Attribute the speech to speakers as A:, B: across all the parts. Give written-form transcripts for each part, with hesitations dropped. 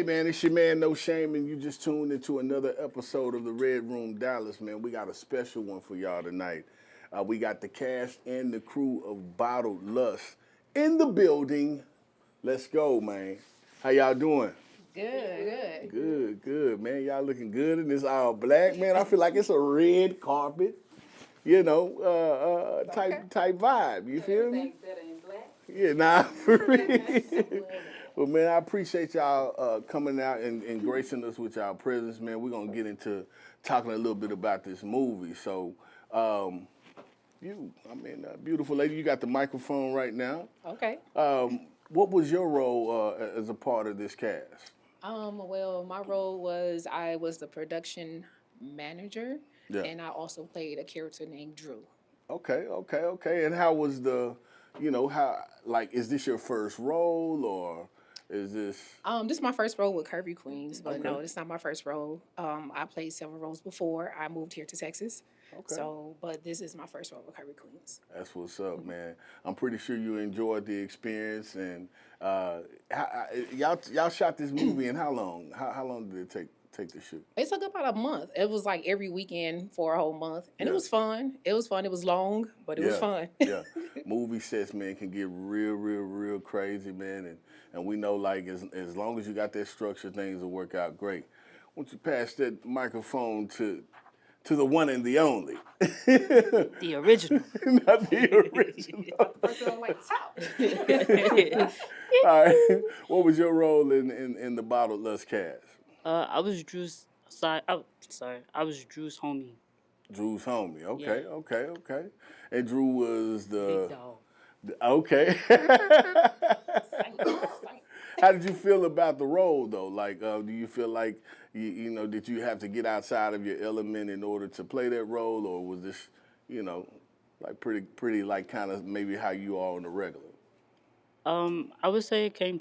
A: man, it's your man, No Shame, and you just tuned into another episode of the Red Room Dallas, man. We got a special one for y'all tonight. We got the cast and the crew of Bottled Lust in the building. Let's go, man. How y'all doing? Good, man. Y'all looking good in this all black, man. I feel like it's a red carpet, you know, type vibe. You feel me?
B: Better in black.
A: Yeah, nah, for real. Well, man, I appreciate y'all coming out and gracing us with y'all presence, man. We're going to get into talking a little bit about this movie. So, beautiful lady, you got the microphone right now.
C: Okay.
A: What was your role as a part of this cast?
C: Well, my role was I was the production manager, and I also played a character named Drew.
A: Okay. And how was is this your first role or is this?
C: This is my first role with Curvy Queenz, but no, it's not my first role. I played several roles before I moved here to Texas. Okay. So, but this is my first role with Curvy Queenz.
A: That's what's up, man. I'm pretty sure you enjoyed the experience. And y'all shot this movie in how long? How long did it take to shoot?
C: It took about a month. It was like every weekend for a whole month, and it was fun. It was long, but it was fun.
A: Yeah, movie sets, man, can get real crazy, man. And we know, like, as long as you got that structure, things will work out great. Won't you pass that microphone to the one and the only.
B: The original.
A: Not the original.
C: Person like top.
A: All right. What was your role in the Bottled Lust cast?
B: I was Drew's side. I was Drew's homie.
A: Drew's homie. Okay. And Drew was the
B: big dog.
A: Okay. How did you feel about the role, though? Like, do you feel like, did you have to get outside of your element in order to play that role, or was this, like pretty like kind of maybe how you are on the regular?
B: I would say it came,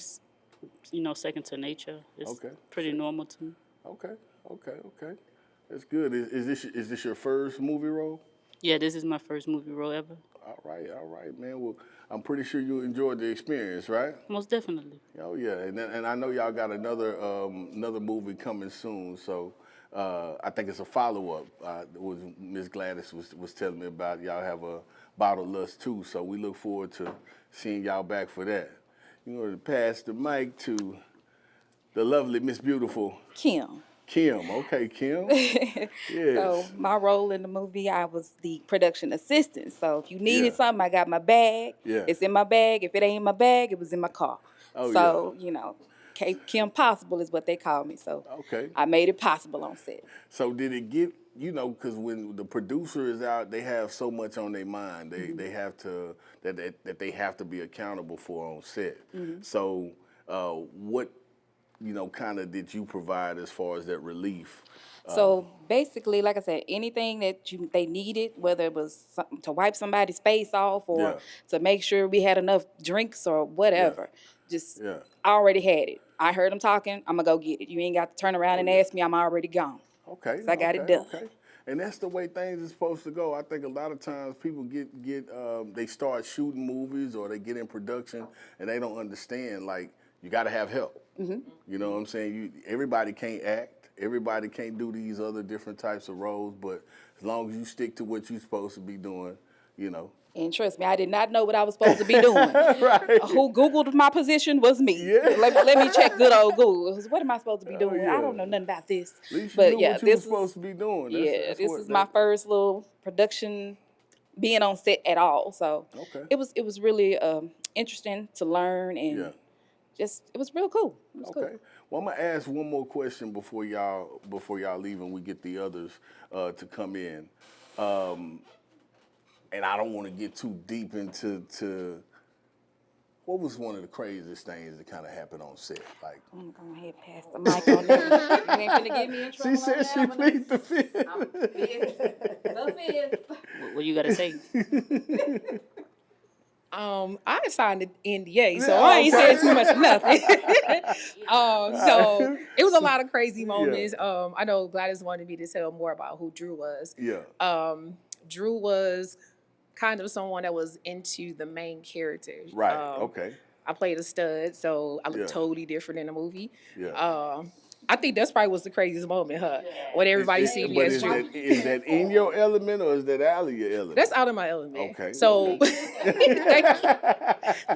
B: second to nature. It's pretty normal to me.
A: Okay. That's good. Is this your first movie role?
B: Yeah, this is my first movie role ever.
A: All right, man. Well, I'm pretty sure you enjoyed the experience, right?
B: Most definitely.
A: Oh yeah, and I know y'all got another movie coming soon. So I think it's a follow-up. Was Miss Gladys was telling me about. Y'all have a Bottled Lust too. So we look forward to seeing y'all back for that. You want to pass the mic to the lovely Miss Beautiful
D: Kim.
A: Okay, Kim. Yes.
D: So my role in the movie, I was the production assistant. So if you needed something, I got my bag. Yeah. It's in my bag. If it ain't in my bag, it was in my car. Kim Possible is what they call me. So I made it possible on set.
A: So did it get, because when the producer is out, they have so much on their mind. They have to, that they have to be accountable for on set. Mm-hmm. So what, kind of did you provide as far as that relief?
D: So basically, like I said, anything that they needed, whether it was to wipe somebody's face off or to make sure we had enough drinks or whatever, I already had it. I heard them talking, I'm going to go get it. You ain't got to turn around and ask me, I'm already gone.
A: Okay.
D: So I got it done.
A: Okay. And that's the way things are supposed to go. I think a lot of times people they start shooting movies or they get in production and they don't understand, like, you got to have help. Mm-hmm. You know what I'm saying? Everybody can't act. Everybody can't do these other different types of roles. But as long as you stick to what you're supposed to be doing,
D: And trust me, I did not know what I was supposed to be doing.
A: Right.
D: Who Googled my position was me. Yeah. Let me check good old Google. What am I supposed to be doing? I don't know nothing about this.
A: At least you knew what you were supposed to be doing.
D: This is my first little production being on set at all. So it was really interesting to learn and it was real cool. It was cool.
A: Well, I'm gonna ask one more question before y'all leave and we get the others to come in. And I don't want to get too deep into what was one of the craziest things that kind of happened on set. Like,
D: I'm gonna head past the mic on that. You ain't finna get me in trouble.
A: She said she pleads the fifth.
B: What you gotta say?
C: I signed an NDA, so I ain't saying too much of nothing. So it was a lot of crazy moments. I know Gladys wanted me to tell more about who Drew was. Yeah. Drew was kind of someone that was into the main character.
A: Right.
C: I played a stud, so I look totally different in the movie.
A: Yeah.
C: I think that's probably was the craziest moment, huh? When everybody see me as Drew.
A: Is that in your element or is that out of your element?
C: That's out of my element.
A: Okay.
C: So,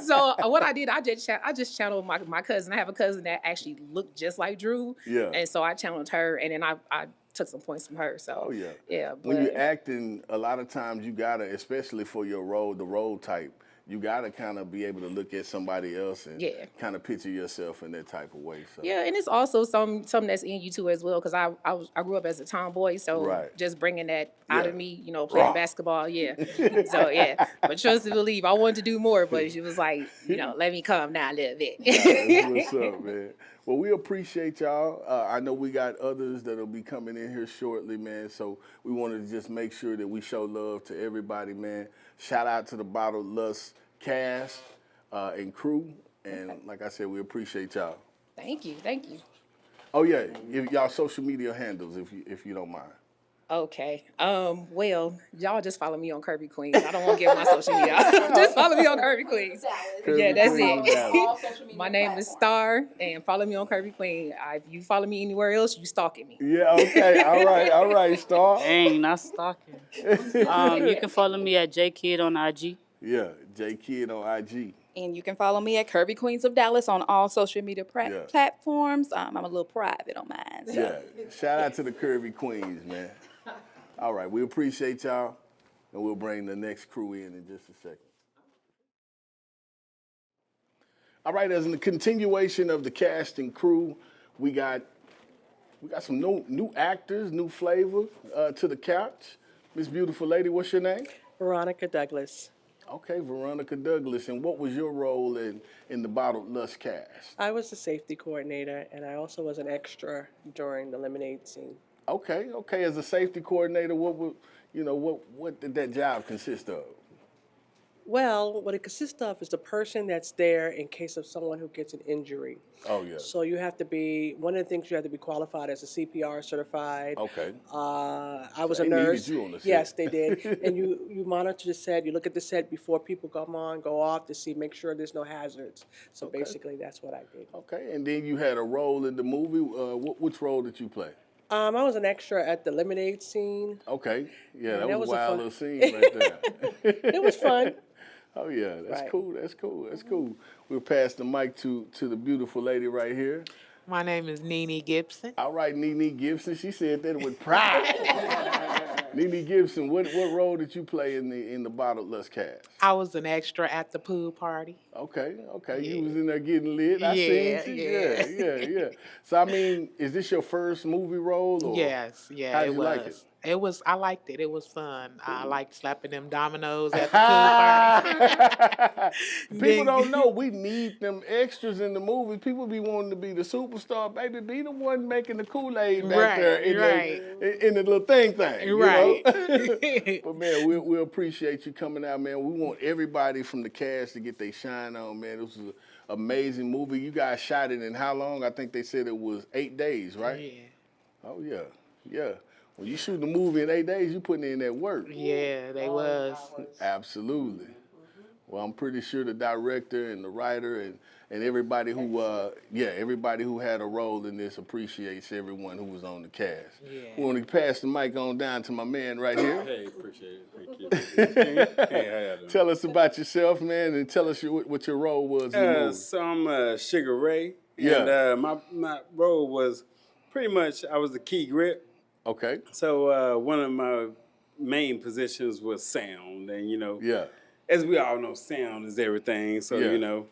C: so what I did, I just channeled my cousin. I have a cousin that actually looked just like Drew.
A: Yeah.
C: And so I channeled her, and then I took some points from her. So yeah. But
A: when you're acting, a lot of times you gotta, especially for your role, the role type, you gotta kind of be able to look at somebody else and kind of picture yourself in that type of way. So.
C: Yeah, and it's also something that's in you too as well, because I grew up as a tomboy, so just bringing that out of me, you know, playing basketball, So but trust and believe, I wanted to do more, but she was like, you know, let me calm down a little bit.
A: That's what's up, man. Well, we appreciate y'all. I know we got others that'll be coming in here shortly, man. So we wanted to just make sure that we show love to everybody, man. Shout out to the Bottled Lust cast and crew. And like I said, we appreciate y'all.
C: Thank you.
A: Oh yeah, y'all social media handles, if you don't mind.
C: Okay. Well, y'all just follow me on Curvy Queenz. I don't want to give my social media. Just follow me on Curvy Queenz. Yeah, that's it. My name is Star, and follow me on Curvy Queenz. If you follow me anywhere else, you stalking me.
A: Yeah. Okay. All right, Star.
B: Dang, not stalking. You can follow me at JKid on IG.
A: Yeah, JKid on IG.
D: And you can follow me at Curvy Queenz of Dallas on all social media platforms. I'm a little private on mine. So.
A: Yeah. Shout out to the Curvy Queenz, man. All right, we appreciate y'all, and we'll bring the next crew in just a second. All right, as in the continuation of the cast and crew, we got some new actors, new flavor to the couch. Miss Beautiful Lady, what's your name?
E: Veronica Douglas.
A: Okay, Veronica Douglas. And what was your role in the Bottled Lust cast? I
E: was the safety coordinator, and I also was an extra during the lemonade scene.
A: Okay. As a safety coordinator, what did that job consist of?
E: Well, what it consists of is the person that's there in case of someone who gets an injury.
A: Oh, yeah.
E: So you have to be, one of the things you have to be qualified as a CPR certified.
A: Okay.
E: I was a nurse.
A: They needed you on the set.
E: Yes, they did. And you monitor the set, you look at the set before people go off to make sure there's no hazards. So basically that's what I did.
A: Okay, and then you had a role in the movie. Which role did you play?
E: I was an extra at the lemonade scene.
A: Okay. Yeah, that was a wild little scene right there.
E: It was fun.
A: Oh yeah, that's cool. That's cool. We'll pass the mic to the beautiful lady right here.
F: My name is Nene Gibson.
A: All right, Nene Gibson. She said that with pride. Nene Gibson, what role did you play in the Bottled Lust cast?
F: I was an extra at the pool party.
A: Okay. Yeah. You was in there getting lit. I seen you. Yeah. So I mean, is this your first movie role? Or
F: yes. Yeah.
A: How did you like it?
F: I liked it. It was fun. Cool. I liked slapping them dominoes at the pool party.
A: People don't know we need them extras in the movie. People be wanting to be the superstar, baby. Be the one making the Kool-Aid back there in the little thing.
F: Right.
A: But man, we appreciate you coming out, man. We want everybody from the cast to get their shine on, man. This was an amazing movie. You guys shot it in how long? I think they said it was 8 days, right?
F: Yeah.
A: Oh yeah. When you shoot the movie in 8 days, you putting in that work.
F: Yeah, they was.
A: Absolutely. Well, I'm pretty sure the director and the writer and everybody who had a role in this appreciates everyone who was on the cast.
F: Yeah.
A: We want to pass the mic on down to my man right here.
G: Hey, appreciate it. Thank you. Hey, how y'all doing?
A: Tell us about yourself, man, and tell us what your role was in the movie.
G: So I'm Sugar Ray.
A: Yeah.
G: And my role was pretty much, I was the key grip.
A: Okay.
G: So one of my main positions was sound, and as we all know, sound is everything. So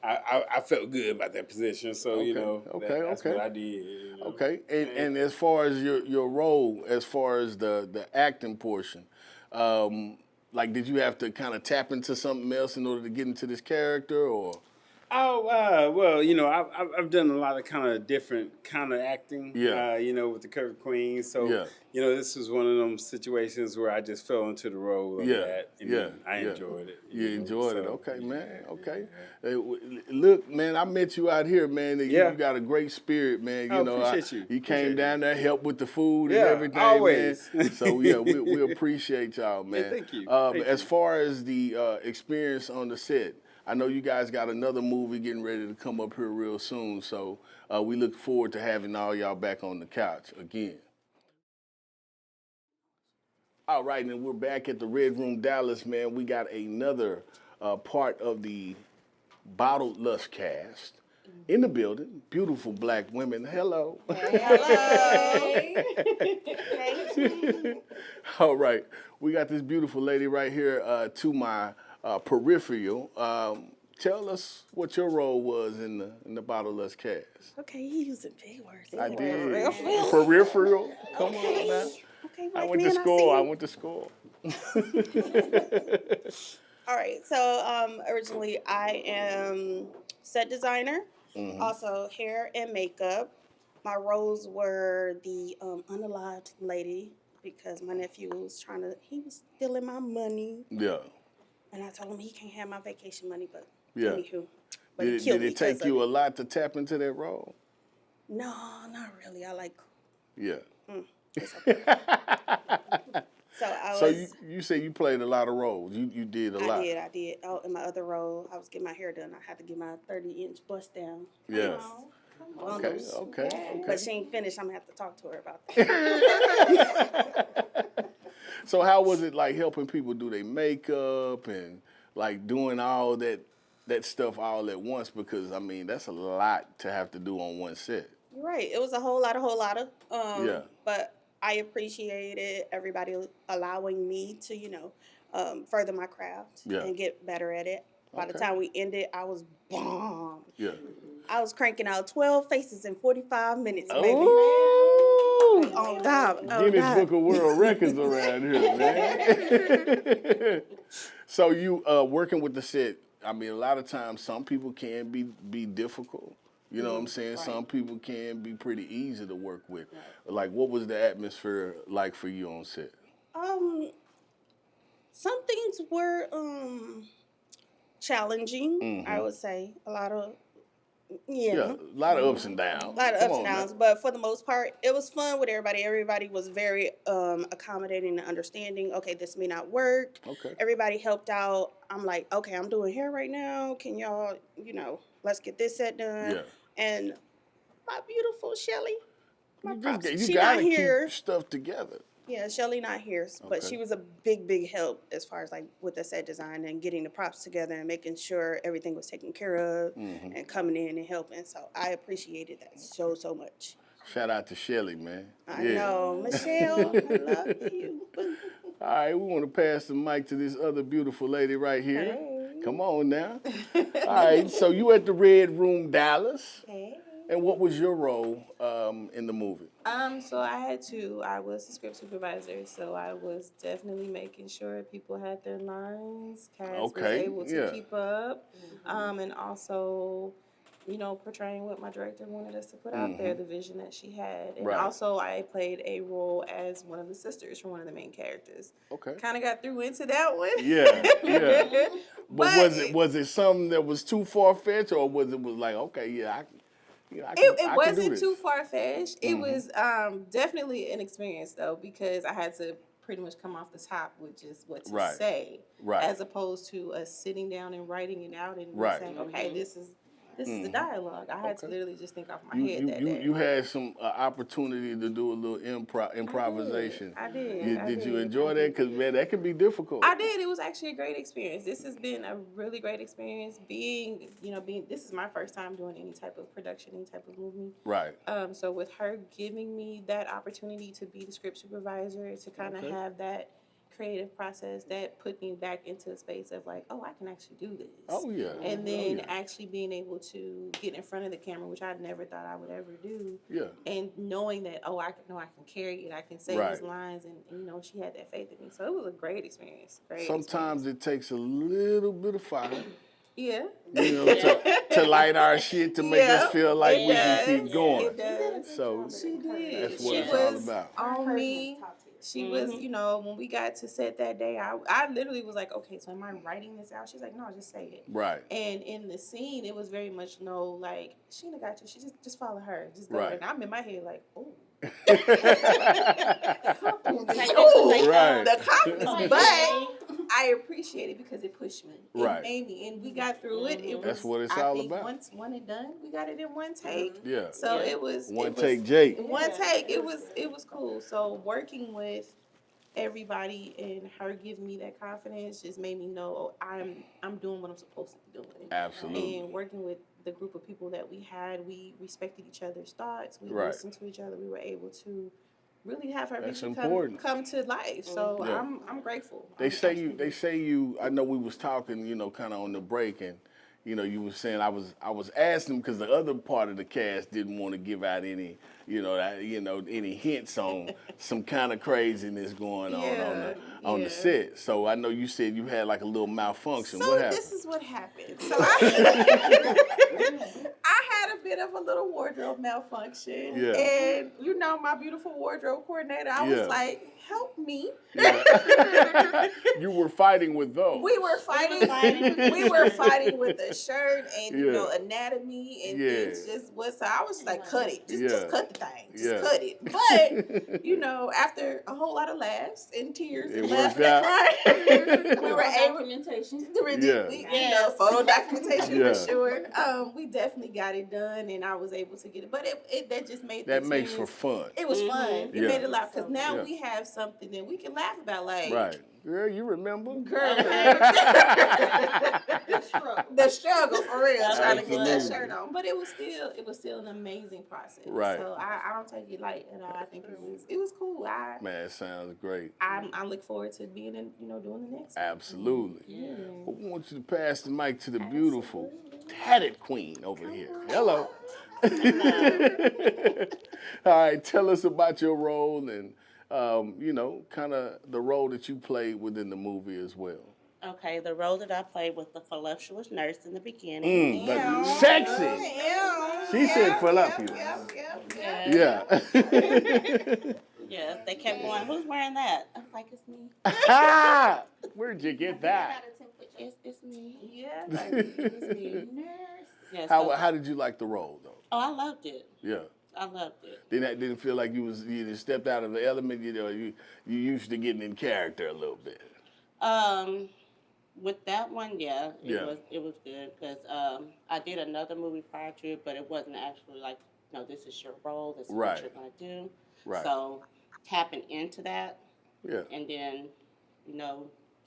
G: I felt good about that position. So that's what I did.
A: Okay. And as far as your role, as far as the acting portion, did you have to kind of tap into something else in order to get into this character, or?
G: Oh, well, I've done a lot of kind of different kind of acting, with the Curvy Queenz. So, this was one of them situations where I just fell into the role of that, and I enjoyed it.
A: You enjoyed it. Okay, man. Okay. Look, man, I met you out here, man. You got a great spirit, man.
G: Appreciate you.
A: You came down there, helped with the food and everything,
G: always.
A: man. So, we appreciate y'all, man.
G: Hey, thank you.
A: As far as the experience on the set, I know you guys got another movie getting ready to come up here real soon, so we look forward to having all y'all back on the couch again. All right, and we're back at the Red Room Dallas, man. We got another part of the Bottled Lust cast in the building. Beautiful black women. Hello.
H: Hey.
A: All right, we got this beautiful lady right here to my peripheral. Tell us what your role was in the Bottled Lust cast.
H: Okay, you using big words.
A: I did. Peripheral. Come on now.
H: Okay,
A: I went to school.
H: All right, so originally I am set designer, also hair and makeup. My roles were the unalived lady because my nephew was he was stealing my money.
A: Yeah.
H: And I told him he can't have my vacation money, but anywho. But
A: Did it take you a lot to tap into that role?
H: No, not really. I like.
A: Yeah.
H: It's okay. So
A: you say you played a lot of roles. You did a lot.
H: I did. Oh, in my other role, I was getting my hair done. I had to get my 30-inch bust down.
A: Yeah.
H: Okay. But she ain't finished. I'm gonna have to talk to her about that.
A: So how was it like helping people do their makeup and like doing all that stuff all at once? Because I mean that's a lot to have to do on one set.
H: You're right. It was a whole lot of. But I appreciated everybody allowing me to, further my craft and get better at it. By the time we ended, I was bombed. Yeah. I was cranking out 12 faces in 45 minutes, baby. Oh, God.
A: Guinness Book of World Records around here, man. So you working with the set, I mean, a lot of times some people can be difficult. You know what I'm saying? Right. Some people can be pretty easy to work with. Right. Like, what was the atmosphere like for you on set?
H: Some things were challenging, I would say. A lot of ups and downs. But for the most part, it was fun with everybody. Everybody was very accommodating and understanding. Okay, this may not work. Okay. Everybody helped out. I'm like, okay, I'm doing hair right now. Can y'all, let's get this set done. Yeah. And my beautiful Shelly,
A: you gotta keep stuff together.
H: Yeah, Shelly not here, but she was a big help as far as like with the set design and getting the props together and making sure everything was taken care of and coming in and helping. So I appreciated that so much.
A: Shout out to Shelly, man.
H: I know. Michelle, I love you.
A: All right, we want to pass the mic to this other beautiful lady right here. Hey. Come on now. All right, so you at the Red Room Dallas.
H: Hey.
A: And what was your role in the movie?
I: So I had two. I was the script supervisor, so I was definitely making sure people had their lines, cast was able to keep up, and also, portraying what my director wanted us to put out there, the vision that she had. And also I played a role as one of the sisters for one of the main characters. Okay. Kind of got through into that one.
A: Yeah. But was it something that was too far-fetched, or was it like, okay,
I: it wasn't too far-fetched. It was definitely an experience, though, because I had to pretty much come off the top with just what to say, as opposed to us sitting down and writing it out and saying, okay, this is the dialogue. I had to literally just think off my head that day.
A: You had some opportunity to do a little improvisation.
I: I did.
A: Did you enjoy that? Because, man, that can be difficult.
I: I did. It was actually a great experience. This has been a really great experience. This is my first time doing any type of production, any type of movie.
A: Right.
I: So with her giving me that opportunity to be the script supervisor, to kind of have that creative process, that put me back into a space of like, oh, I can actually do this.
A: Oh, yeah.
I: And then actually being able to get in front of the camera, which I never thought I would ever do. Yeah. And knowing that, I can carry it, I can say these lines, and she had that faith in me. So it was a great experience.
A: Sometimes it takes a little bit of fire.
I: Yeah.
A: To light our shit, to make us feel like we can keep going.
I: It does.
A: So
I: she did.
A: That's what it's all about.
I: On me. She was, when we got to set that day, I literally was like, okay, so am I writing this out? She's like, no, just say it.
A: Right.
I: And in the scene, it was very much like, Sheena got you. She just follow her. Just go. And I'm in my head like, oh. The confidence. But I appreciate it because it pushed me.
H: It made me, and we got through it. It was,
A: that's what it's
H: I
A: all
H: think
A: about.
H: Once one and done, we got it in one take.
A: Yeah.
H: So it was
A: one take, Jake.
H: One take. It was cool. So working with everybody and her giving me that confidence just made me know I'm doing what I'm supposed to be doing.
A: Absolutely.
H: And working with the group of people that we had, we respected each other's thoughts. We listened to each other. We were able to really have her vision come to life. So I'm grateful.
A: They say you. I know we was talking, kind of on the break, and you were saying I was asking because the other part of the cast didn't want to give out any, any hints on some kind of craziness going on the set. So I know you said you had like a little malfunction.
H: So
A: what happened?
H: This is what happened. So I had a bit of a little wardrobe malfunction. Yeah. And my beautiful wardrobe coordinator, I was like, help me. Yeah.
A: You were fighting with those.
H: We were fighting. We were fighting with the shirt and anatomy and things just was. So I was just like, cut it. Just cut the thing. Just cut it. But after a whole lot of laughs and tears and laughing and crying, we were able documentation. Photo documentation for sure. We definitely got it done, and I was able to get it. But that just made
A: that makes for fun.
H: It was fun. It made it laugh because now we have something that we can laugh about. Like,
A: right, girl, you remember?
H: Girl, the struggle for real, trying to get that shirt on. But it was still an amazing process.
A: Right.
H: So I don't take it light at all. I think it was cool.
A: Man, it sounds great.
H: I look forward to being in, doing the next.
A: Absolutely.
H: Yeah.
A: But we want you to pass the mic to the beautiful tatted queen over here. Hello. All right, tell us about your role and kind of the role that you played within the movie as well.
J: Okay, the role that I played was the voluptuous nurse in the beginning.
A: Sexy. She said voluptuous. Yeah.
J: Yeah, they kept going, who's wearing that? I was like, it's me.
A: Where'd you get that?
J: It's me.
H: Yeah, it's me. Nurse.
J: Yeah,
A: how did you like the role, though?
J: Oh, I loved it.
A: Yeah.
J: I loved it.
A: Didn't feel like you stepped out of the element, you used to getting in character a little bit.
J: With that one, it was good because I did another movie prior to it, but it wasn't actually like, this is your role, this is what you're gonna do.
A: Right.
J: So tapping into that, and then,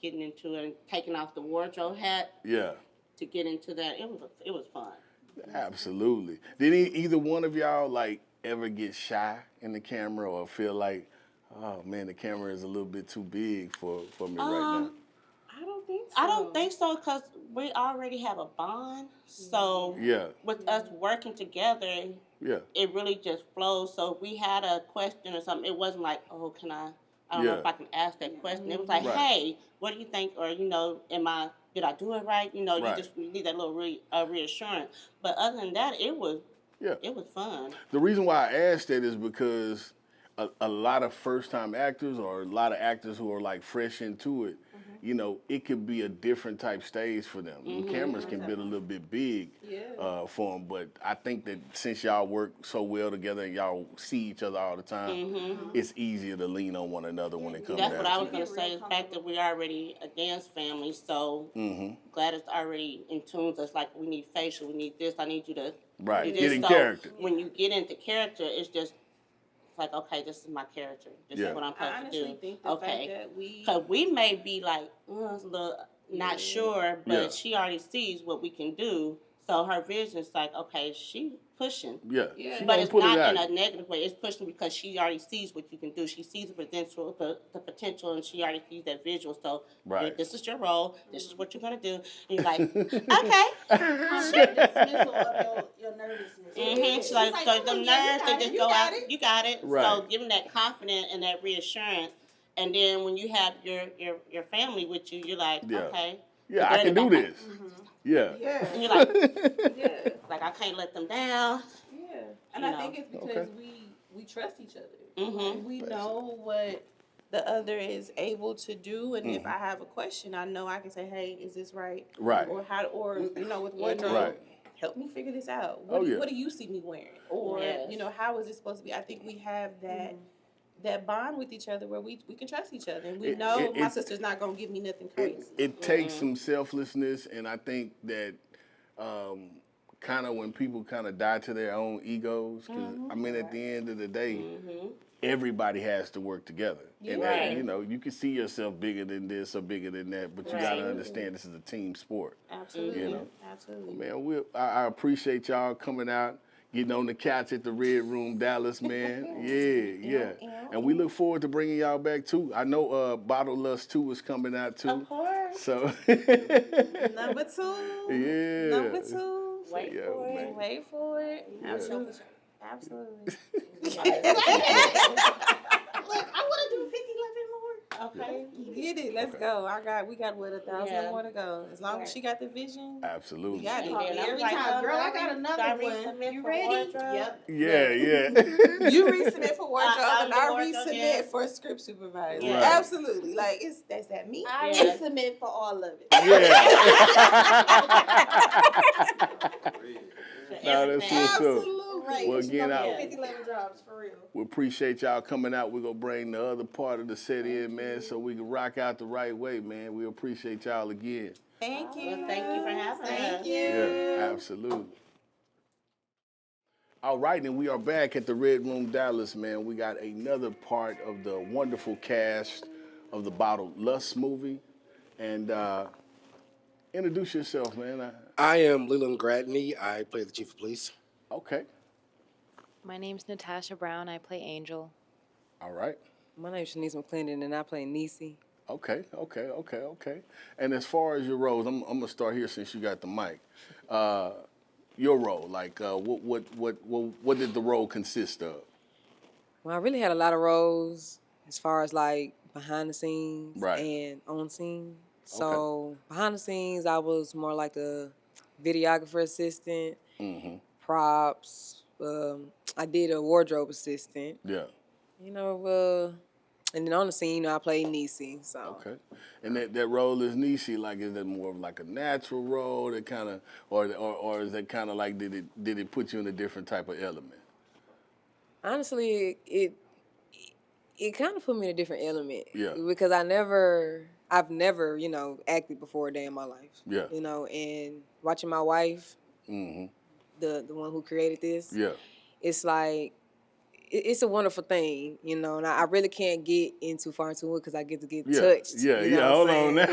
J: getting into it and taking off the wardrobe hat.
A: Yeah.
J: To get into that, it was fun.
A: Absolutely. Did either one of y'all ever get shy in the camera or feel like, oh man, the camera is a little bit too big for me right now?
J: I don't think so because we already have a bond. So with us working together, it really just flows. So if we had a question or something, it wasn't like, oh, can I don't know if I can ask that question. It was like, hey, what do you think? Or, did I do it right? You just need that little reassurance. But other than that, it was fun.
A: The reason why I asked that is because a lot of first-time actors or a lot of actors who are fresh into it, it could be a different type stage for them. Cameras can be a little bit big for them, but I think that since y'all work so well together and y'all see each other all the time, it's easier to lean on one another when it comes down to it.
J: That's what I was going to say, is the fact that we're already a dance family, so Gladys already in tune us, like, we need facial, we need this, I need you to do this.
A: Get in character.
J: When you get into character, it's just like, okay, this is my character. This is what I'm supposed to do.
H: Think the fact that
J: because we may be like, a little not sure, but she already sees what we can do. So her vision is like, okay, she pushing.
A: Yeah.
J: But it's not in a negative way. It's pushing because she already sees what you can do. She sees the potential, and she already sees that visual. So this is your role. This is what you're gonna do. And you're like, okay.
I: Dismissal of your nervousness.
J: She's like, so the nerves, they just go out. You got it.
A: Right.
J: So giving that confidence and that reassurance, and then when you have your family with you, you're like, okay.
A: Yeah, I can do this. Yeah.
J: And you're like, like, I can't let them down.
H: Yeah. And I think it's because we trust each other. We know what the other is able to do, and if I have a question, I know I can say, hey, is this right?
A: Right.
H: Or with wardrobe, help me figure this out. What do you see me wearing? Or, how is it supposed to be? I think we have that
I: that bond with each other where we can trust each other, and we know my sister's not gonna give me nothing crazy.
A: It takes some selflessness, and I think that kind of when people kind of die to their own egos, because I mean, at the end of the day, everybody has to work together. And that, you know, you can see yourself bigger than this or bigger than that, but you got to understand this is a team sport.
I: Absolutely.
A: You know?
I: Absolutely.
A: Man, I appreciate y'all coming out, getting on the couch at the Red Room, Dallas, man. Yeah. And we look forward to bringing y'all back, too. I know Bottle Lust 2 is coming out, too.
I: Of course.
A: So.
I: Number 2.
A: Yeah.
I: Number 2.
J: Wait for it.
I: Wait for it.
A: Yeah.
I: Absolutely. Absolutely.
J: Look, I want to do 50, 11 more. Okay.
I: Get it. Let's go. We got what, 1,000 more to go. As long as she got the vision.
A: Absolutely.
I: We got it.
J: Every time, girl, I got another one. You ready?
I: Yep.
A: Yeah.
I: You resubmit for wardrobe and I resubmit for script supervisor.
A: Right.
I: Absolutely. Like, that's that me.
J: I resubmit for all of it.
A: Yeah. No, that's what's up. Well, again,
I: 50, 11 jobs for real.
A: we appreciate y'all coming out. We're going to bring the other part of the set in, man, so we can rock out the right way, man. We appreciate y'all again.
I: Thank you.
J: Well, thank you for having us.
I: Thank you.
A: Yeah, absolutely. All right, and we are back at the Red Room Dallas, man. We got another part of the wonderful cast of the Bottled Lust movie. And introduce yourself, man.
K: I am Leland Gradney. I play the chief of police.
A: Okay.
L: My name's LaTashia Brown. I play Angel.
A: All right.
C: My name's Shanice McClendon, and I play Niecy.
A: Okay. And as far as your roles, I'm gonna start here since you got the mic. Your role, like, what did the role consist of?
C: Well, I really had a lot of roles as far as like behind the scenes and on scene. So behind the scenes, I was more like a videographer assistant, props. I did a wardrobe assistant.
A: Yeah.
C: You know, and then on the scene, I played Niecy. So.
A: Okay. And that role is Niecy, like, is that more of like a natural role that kind of, or is that kind of like, did it put you in a different type of element?
C: Honestly, it kind of put me in a different element.
A: Yeah.
C: Because I've never, you know, acted before a day in my life.
A: Yeah.
C: You know, and watching my wife, the one who created this.
A: Yeah.
C: It's like, it's a wonderful thing, you know, and I really can't get too far into it because I get to get touched.
A: Yeah,
C: you know
A: hold on now.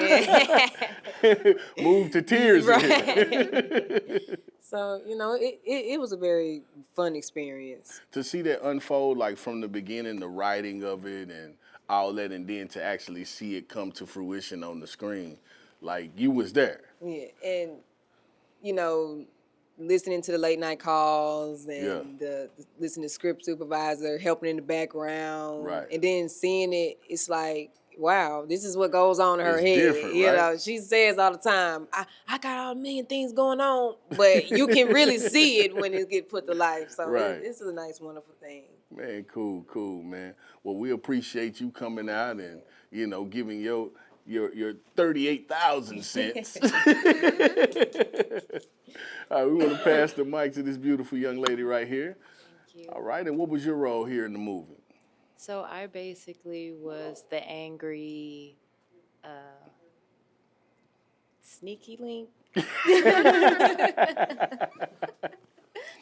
A: Move to tears.
C: Right. So, you know, it was a very fun experience.
A: To see that unfold, like from the beginning, the writing of it and all that, and then to actually see it come to fruition on the screen, like you was there.
C: Yeah, and, you know, listening to the late night calls and the listening to script supervisor helping in the background, and then seeing it, it's like, wow, this is what goes on in her head. You know, she says all the time, I got all a million things going on, but you can really see it when it gets put to life. So it's a nice, wonderful thing.
A: Man, cool, man. Well, we appreciate you coming out and, you know, giving your 38,000 cents. All right, we want to pass the mic to this beautiful young lady right here.
L: Thank you.
A: All right, and what was your role here in the movie?
L: So I basically was the angry, sneaky link.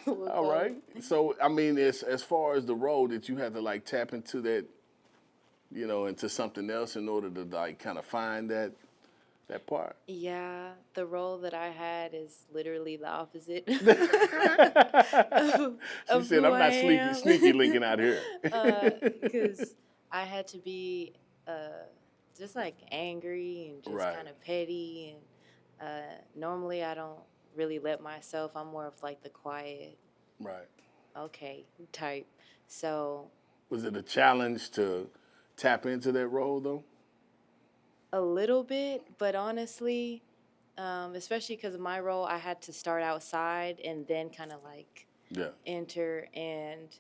A: All right. So, I mean, as far as the role, that you had to, like, tap into that, you know, into something else in order to, like, kind of find that part?
L: Yeah, the role that I had is literally the opposite.
A: She said, I'm not sneaky linking out here.
L: Because I had to be just like angry and just kind of petty. And normally I don't really let myself. I'm more of like the quiet, okay type. So.
A: Was it a challenge to tap into that role though?
L: A little bit, but honestly, especially because of my role, I had to start outside and then kind of like enter, and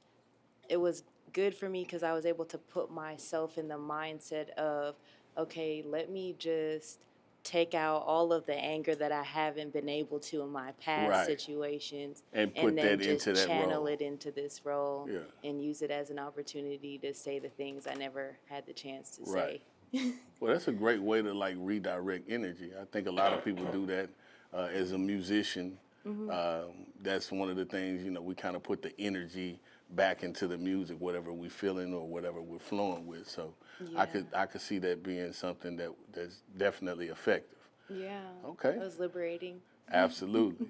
L: it was good for me because I was able to put myself in the mindset of, okay, let me just take out all of the anger that I haven't been able to in my past situations,
A: and put
L: then
A: that
L: just
A: into that
L: channel
A: role.
L: it into this role and use it as an opportunity to say the things I never had the chance to say.
A: Well, that's a great way to like redirect energy. I think a lot of people do that as a musician. That's one of the things, you know, we kind of put the energy back into the music, whatever we're feeling or whatever we're flowing with. So I could see that being something that's definitely effective.
L: Yeah.
A: Okay.
L: It was liberating.
A: Absolutely.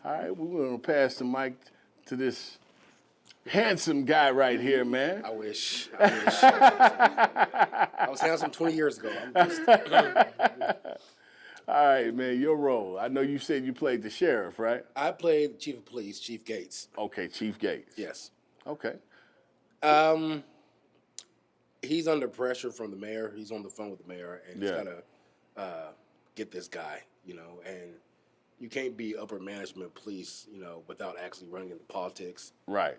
A: All right, we're gonna pass the mic to this handsome guy right here, man.
K: I wish. I was handsome 20 years ago. I'm just...
A: All right, man, your role. I know you said you played the sheriff, right?
K: I played Chief of Police, Chief Gates.
A: Okay, Chief Gates.
K: Yes.
A: Okay.
K: He's under pressure from the mayor. He's on the phone with the mayor, and he's got to get this guy, you know, and you can't be upper management police, you know, without actually running into politics.
A: Right.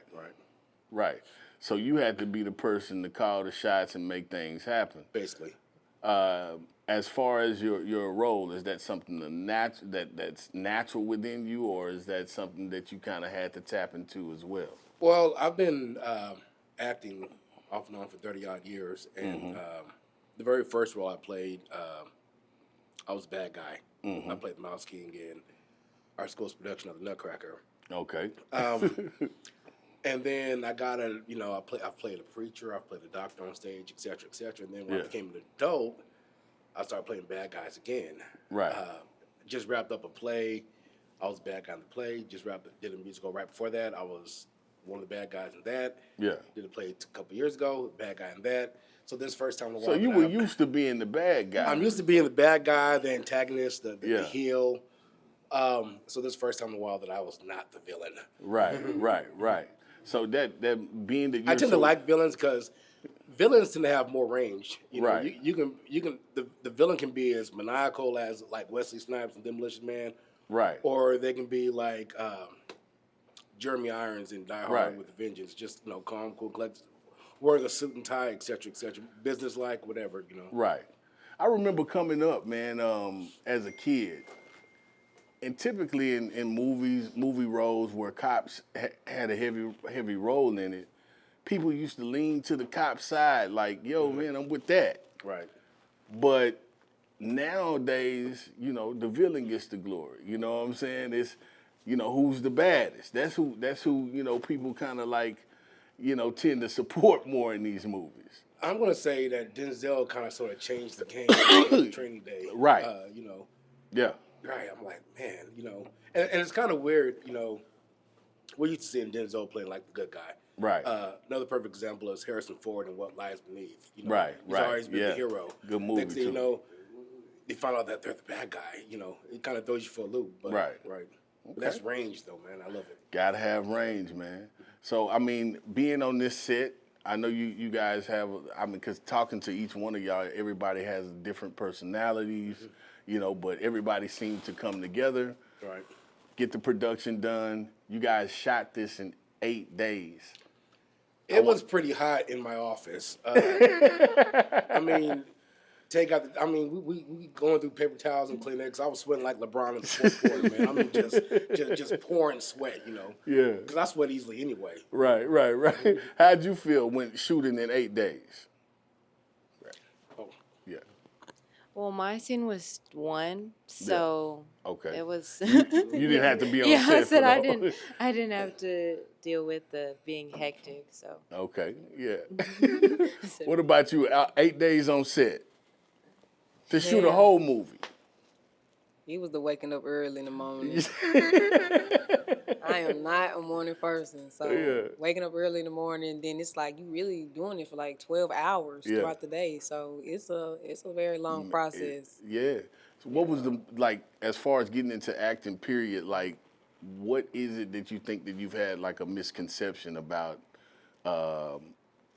A: So you had to be the person to call the shots and make things happen.
K: Basically.
A: As far as your role, is that something that's natural within you, or is that something that you kind of had to tap into as well?
K: Well, I've been acting off and on for 30-odd years, and the very first role I played, I was a bad guy. I played the Mouse King in our school's production of The Nutcracker.
A: Okay.
K: And then I got I played a preacher, I played a doctor on stage, et cetera, et cetera. And then when I became an adult, I started playing bad guys again.
A: Right.
K: Just wrapped up a play. I was a bad guy in the play. Did a musical right before that. I was one of the bad guys in that.
A: Yeah.
K: Did a play a couple years ago, bad guy in that. So this first time in a while.
A: So you were used to being the bad guy.
K: I'm used to being the bad guy, the antagonist, the heel. So this first time in a while that I was not the villain.
A: Right. So that being that
K: I tend to like villains because villains tend to have more range. You know,
A: Right.
K: you can the villain can be as maniacal as like Wesley Snipes and Demolition Man.
A: Right.
K: Or they can be like Jeremy Irons in Die Hard
A: Right.
K: with a Vengeance, just calm, cool, collected, wearing a suit and tie, et cetera, business like, whatever, you know.
A: Right. I remember coming up, man, as a kid, and typically in movie roles where cops had a heavy role in it, people used to lean to the cop side, like, yo, man, I'm with that.
K: Right.
A: But nowadays, you know, the villain gets the glory. You know what I'm saying? It's, you know, who's the baddest. That's who, you know, people kind of like, you know, tend to support more in these movies.
K: I'm going to say that Denzel kind of sort of changed the game in Training Day.
A: Right.
K: You know.
A: Yeah.
K: Right. I'm like, man, you know. And it's kind of weird, you know. We're used to seeing Denzel playing like the good guy.
A: Right.
K: Another perfect example is Harrison Ford in What Lies Beneath. You know,
A: Right.
K: He's always been the hero.
A: Good movie,
K: Next thing
A: too.
K: you know, they find out that they're the bad guy. You know, it kind of throws you for a loop. But,
A: Right.
K: Right. But that's range, though, man. I love it.
A: Gotta have range, man. So, I mean, being on this set, I know you guys have, I mean, because talking to each one of y'all, everybody has different personalities, you know, but everybody seems to come together,
K: Right.
A: get the production done. You guys shot this in 8 days.
K: It was pretty hot in my office. I mean, we going through paper towels and Kleenex. I was sweating like LeBron in the fourth quarter, man. I mean, just pouring sweat, you know.
A: Yeah.
K: Because I sweat easily anyway.
A: Right. How'd you feel when shooting in 8 days?
K: Oh.
A: Yeah.
L: Well, my scene was one, so
A: Okay.
L: it was.
A: You didn't have to be on set.
L: I said
A: for
L: I
A: the
L: didn't.
A: whole-
L: I didn't have to deal with the being hectic. So.
A: Okay. Yeah. What about you? 8 days on set to shoot a whole movie.
C: He was the waking up early in the morning. I am not a morning person, so waking up early in the morning, then it's like you really doing it for like 12 hours throughout the day. So it's a very long process.
A: So what was the, like, as far as getting into acting, period, like, what is it that you think that you've had like a misconception about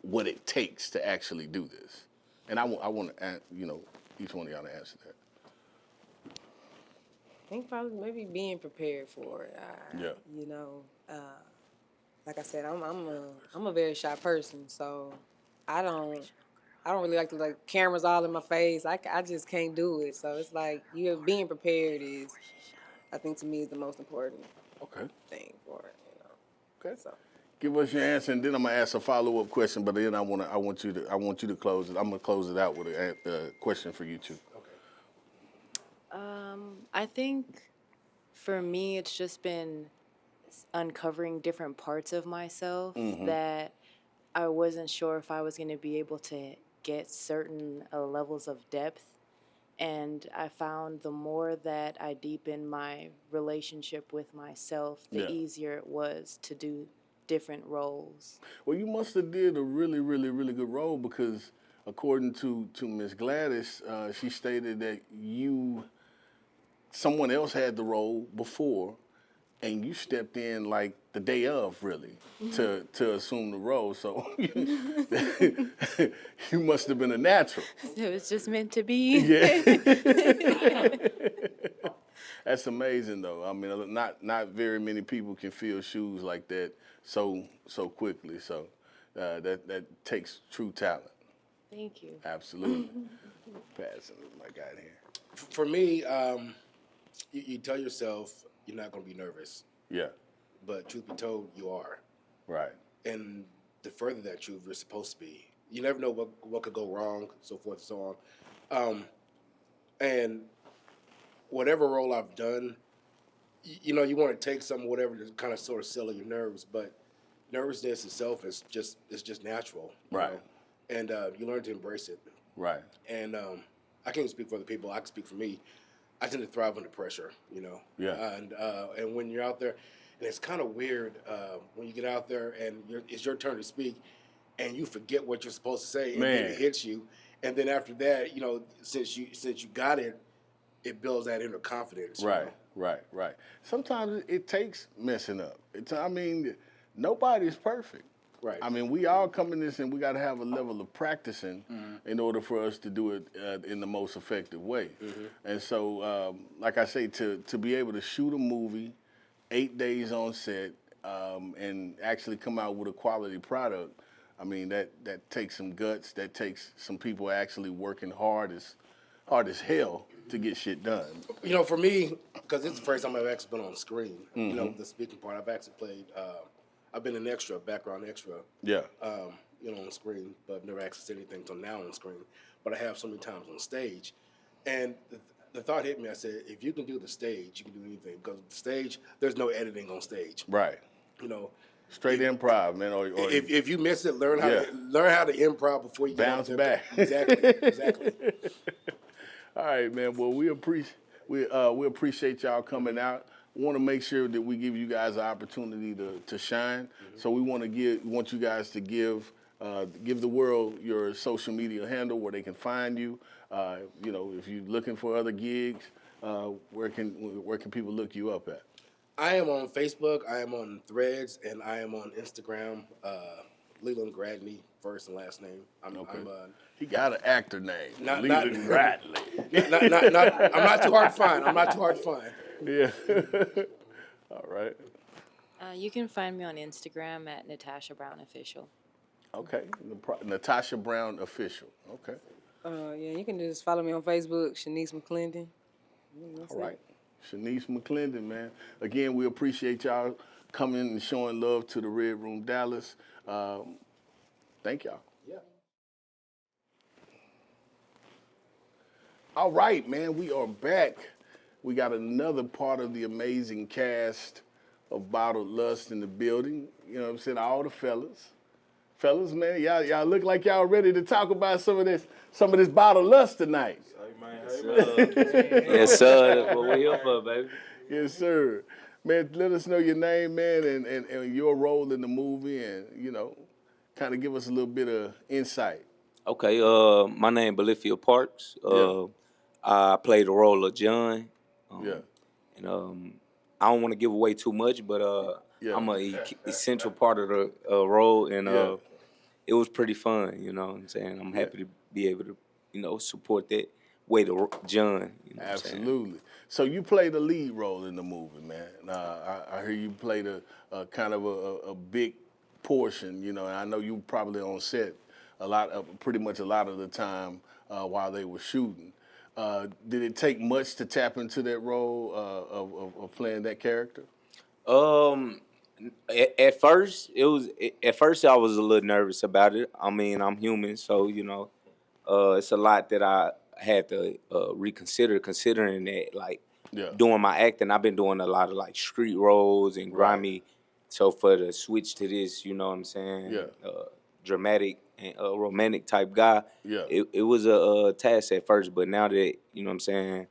A: what it takes to actually do this? And I want to, you know, each one of y'all to answer that.
C: I think probably maybe being prepared for it. You know, like I said, I'm a very shy person, so I I don't really like to like cameras all in my face. I just can't do it. So it's like you being prepared is, I think to me, is the most important thing for it. You know.
A: Okay.
C: So.
A: Give us your answer, and then I'm gonna ask a follow-up question. But then I want you to close it. I'm gonna close it out with a question for you too.
L: I think for me, it's just been uncovering different parts of myself that I wasn't sure if I was going to be able to get certain levels of depth. And I found the more that I deepened my relationship with myself, the easier it was to do different roles.
A: Well, you must have did a really, really, really good role, because according to Miss Gladys, she stated that someone else had the role before, and you stepped in like the day of, really, to assume the role. So you must have been a natural.
L: It was just meant to be.
A: Yeah. That's amazing, though. I mean, not very many people can fill shoes like that so quickly. So that takes true talent.
L: Thank you.
A: Absolutely. Passing my guy here.
K: For me, you tell yourself you're not going to be nervous.
A: Yeah.
K: But truth be told, you are.
A: Right.
K: And the further that truth, you're supposed to be. You never know what could go wrong, so forth and so on. And whatever role I've done, you know, you want to take some whatever to kind of sort of settle your nerves, but nervousness itself is just natural.
A: Right.
K: Know? And you learn to embrace it.
A: Right.
K: And I can't speak for other people. I can speak for me. I tend to thrive under pressure, you know.
A: Yeah.
K: And when you're out there, and it's kind of weird when you get out there and it's your turn to speak, and you forget what you're supposed to say, and then it hits you, and then after that, you know, since you got it, it builds that inner confidence.
A: Right. Right. Sometimes it takes messing up. I mean, nobody's perfect.
K: Right.
A: I mean, we all come in this, and we got to have a level of practicing in order for us to do it in the most effective way. And so, like I say, to be able to shoot a movie, 8 days on set, and actually come out with a quality product, I mean, that takes some guts. That takes some people actually working hard as hell to get shit done.
K: You know, for me, because it's the first time I've actually been on screen, you know, the speaking part, I've actually played, I've been an extra, background extra,
A: yeah,
K: you know, on screen, but I've never actually said anything until now on screen. But I have so many times on stage. And the thought hit me, I said, if you can do the stage, you can do anything. Because the stage, there's no editing on stage.
A: Right.
K: You know,
A: straight improv, man. Or
K: if you miss it, learn how to improv before you
A: bounce back.
K: Exactly.
A: All right, man. Well, we appreciate y'all coming out. We want to make sure that we give you guys an opportunity to shine. So we want you guys to give the world your social media handle where they can find you. You know, if you're looking for other gigs, where can people look you up at?
K: I am on Facebook, I am on Threads, and I am on Instagram. Leland Gradney, first and last name.
A: He got an actor name. Leland Gradney.
K: I'm not too hard to find.
A: Yeah. All right.
L: You can find me on Instagram at LaTashia Brown Official.
A: Okay. LaTashia Brown Official. Okay.
C: Yeah, you can just follow me on Facebook, Shanice McClendon.
A: All right. Shanice McClendon, man. Again, we appreciate y'all coming and showing love to the Red Room Dallas. Thank y'all.
K: Yeah.
A: All right, man. We are back. We got another part of the amazing cast of Bottled Lust in the building. You know what I'm saying? All the fellas. Fellas, man, y'all look like y'all ready to talk about some of this Bottled Lust tonight.
M: Yes, sir. That's what we're here for, baby.
A: Yes, sir. Man, let us know your name, man, and your role in the movie, and, you know, kind of give us a little bit of insight.
M: Okay, my name is Bolifia Parks. I play the role of John. And I don't want to give away too much, but I'm an essential part of the role, and it was pretty fun, you know what I'm saying? I'm happy to be able to, you know, support that way to John. You know
A: Absolutely. So you played a lead role in the movie, man. I hear you played a kind of a big portion, you know, and I know you probably on set pretty much a lot of the time while they were shooting. Did it take much to tap into that role of playing that character?
M: At first I was a little nervous about it. I mean, I'm human, so it's a lot that I had to reconsider, considering that doing my acting, I've been doing a lot of like street roles and grimy. So for the switch to this, you know what I'm saying, dramatic and romantic type guy, it was a task at first, but now that, you know what I'm saying,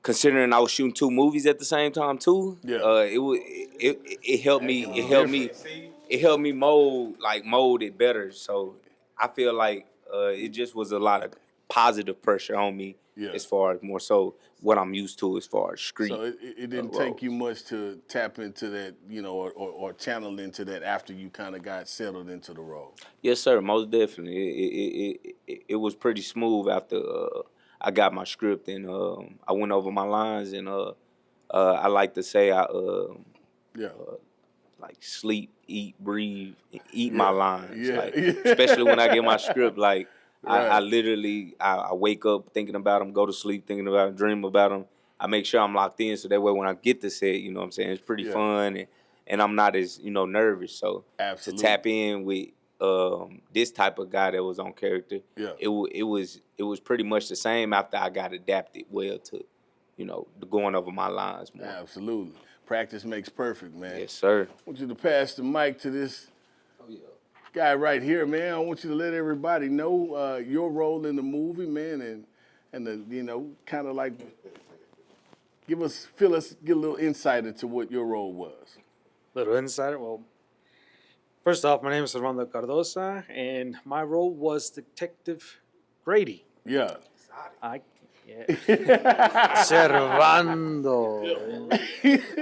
M: considering I was shooting 2 movies at the same time too, it helped me mold it better. So I feel like it just was a lot of positive pressure on me as far as more so what I'm used to as far as street.
A: So it didn't take you much to tap into that, or channel into that after you kind of got settled into the role.
M: Yes, sir, most definitely. It was pretty smooth after I got my script and I went over my lines, and I like to say I like sleep, eat, breathe, and eat my lines. Especially when I get my script, like. Right. I literally wake up thinking about them, go to sleep thinking about them, dream about them. I make sure I'm locked in so that way when I get to set, you know what I'm saying, it's pretty fun and I'm not as, nervous. So to tap in with this type of guy that was on character, it was pretty much the same after I got adapted well to, going over my lines more.
A: Absolutely. Practice makes perfect, man.
M: Yes, sir.
A: I want you to pass the mic to this guy right here, man. I want you to let everybody know your role in the movie, man, and the, kind of like give a little insight into what your role was.
N: Little insight. Well, first off, my name is Servando Cardosa, and my role was Detective Grady.
A: Yeah.
N: Servando.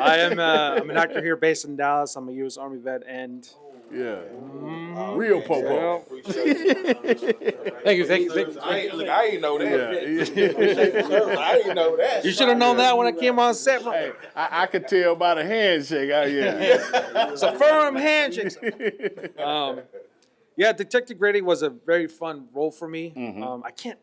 N: I am I'm an actor here based in Dallas. I'm a U.S. Army vet, and
A: real popo.
N: Thank you.
O: I ain't know that. I ain't know that.
N: You should have known that when I came on set.
A: Hey, I could tell by the handshake.
N: It's a firm handshake. Detective Grady was a very fun role for me. I can't.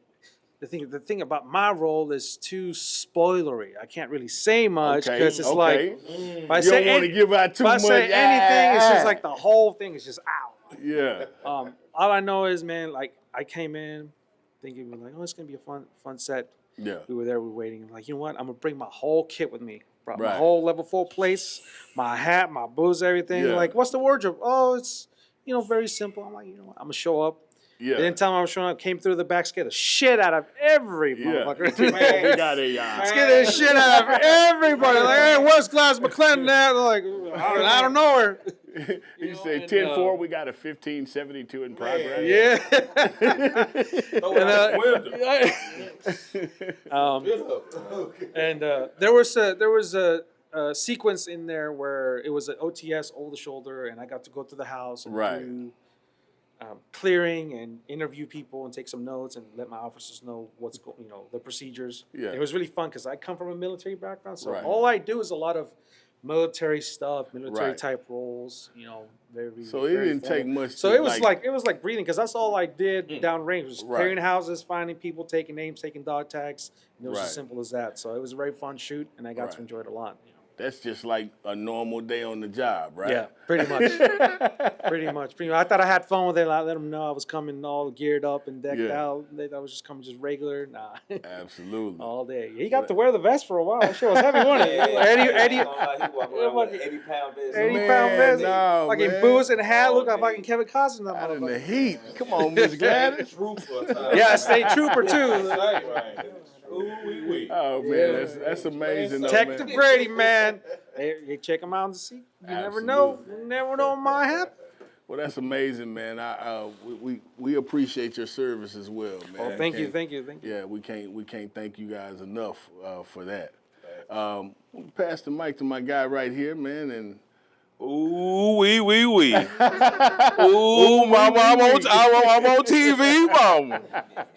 N: The thing about my role is too spoilery. I can't really say much because it's like if I say
A: don't want to give out too much.
N: If I say anything, it's just like the whole thing is just out.
A: Yeah.
N: All I know is, man, like I came in thinking like, oh, it's gonna be a fun set.
A: Yeah.
N: We were there, we were waiting. I'm like, you know what? I'm gonna bring my whole kit with me. Brought my whole level 4 place, my hat, my boots, everything.
A: Yeah.
N: Like, what's the wardrobe? Oh, it's very simple. I'm like, you know what? I'm gonna show up.
A: Yeah.
N: They didn't tell me I was showing up. Came through the back, scared the shit out of every motherfucker.
A: Man, we got it,
N: Scared the shit out of everybody. Like, hey, where's Gladys McClendon at? They're like, I don't know her.
A: You say 10-4, we got a 1572 in progress.
N: Yeah. There was a sequence in there where it was an OTS over the shoulder, and I got to go to the house and do clearing and interview people and take some notes and let my officers know what's going, the procedures.
A: Yeah.
N: It was really fun because I come from a military background, so all I do is a lot of military stuff, military type roles. Very.
A: So it didn't take much.
N: So it was like breathing because that's all I did down range was clearing houses, finding people, taking names, taking dog tags. And it was as simple as that. So it was a very fun shoot, and I got to enjoy it a lot.
A: That's just like a normal day on the job, right?
N: Yeah, pretty much. Pretty much. I thought I had fun with it. I let them know I was coming all geared up and decked out. They thought I was just coming just regular. Nah.
A: Absolutely.
N: All day. He got to wear the vest for a while. That shit was heavy, wasn't it?
M: 80-pound vest.
N: 80-pound vest.
A: No,
N: fucking boots and hat. Look like fucking Kevin Costner.
A: Out in the heat. Come on, Miss Gladys.
N: Yeah, state trooper too.
A: Oh man, that's amazing.
N: Detective Grady, man. Hey, check him out and see. You never know. You never know what might happen.
A: Well, that's amazing, man. We appreciate your service as well, man.
N: Oh, thank you.
A: Yeah, we can't thank you guys enough for that. Pass the mic to my guy right here, man, and.
O: Ooh, wee. Ooh, mama, I'm on TV, mama.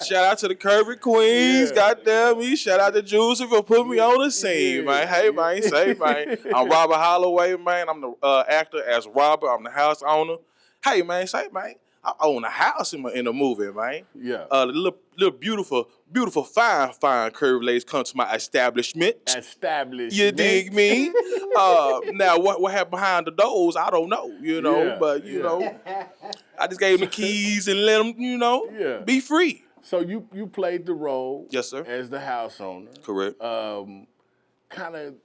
O: Shout out to the Curvy Queenz, goddamn me. Shout out to Juicy for putting me on the scene, man. Hey, man, say, man. I'm Robert Holloway, man. I'm the actor as Robert. I'm the house owner. Hey, man, say, man. I own a house in the movie, man.
A: Yeah.
O: Little beautiful, fine curvy ladies come to my establishment. You dig me? Now what happened behind the doors, I don't know, but you know, I just gave them the keys and let them, be free.
A: So you played the role,
O: yes, sir,
A: as the house owner.
O: Correct.
A: Kind of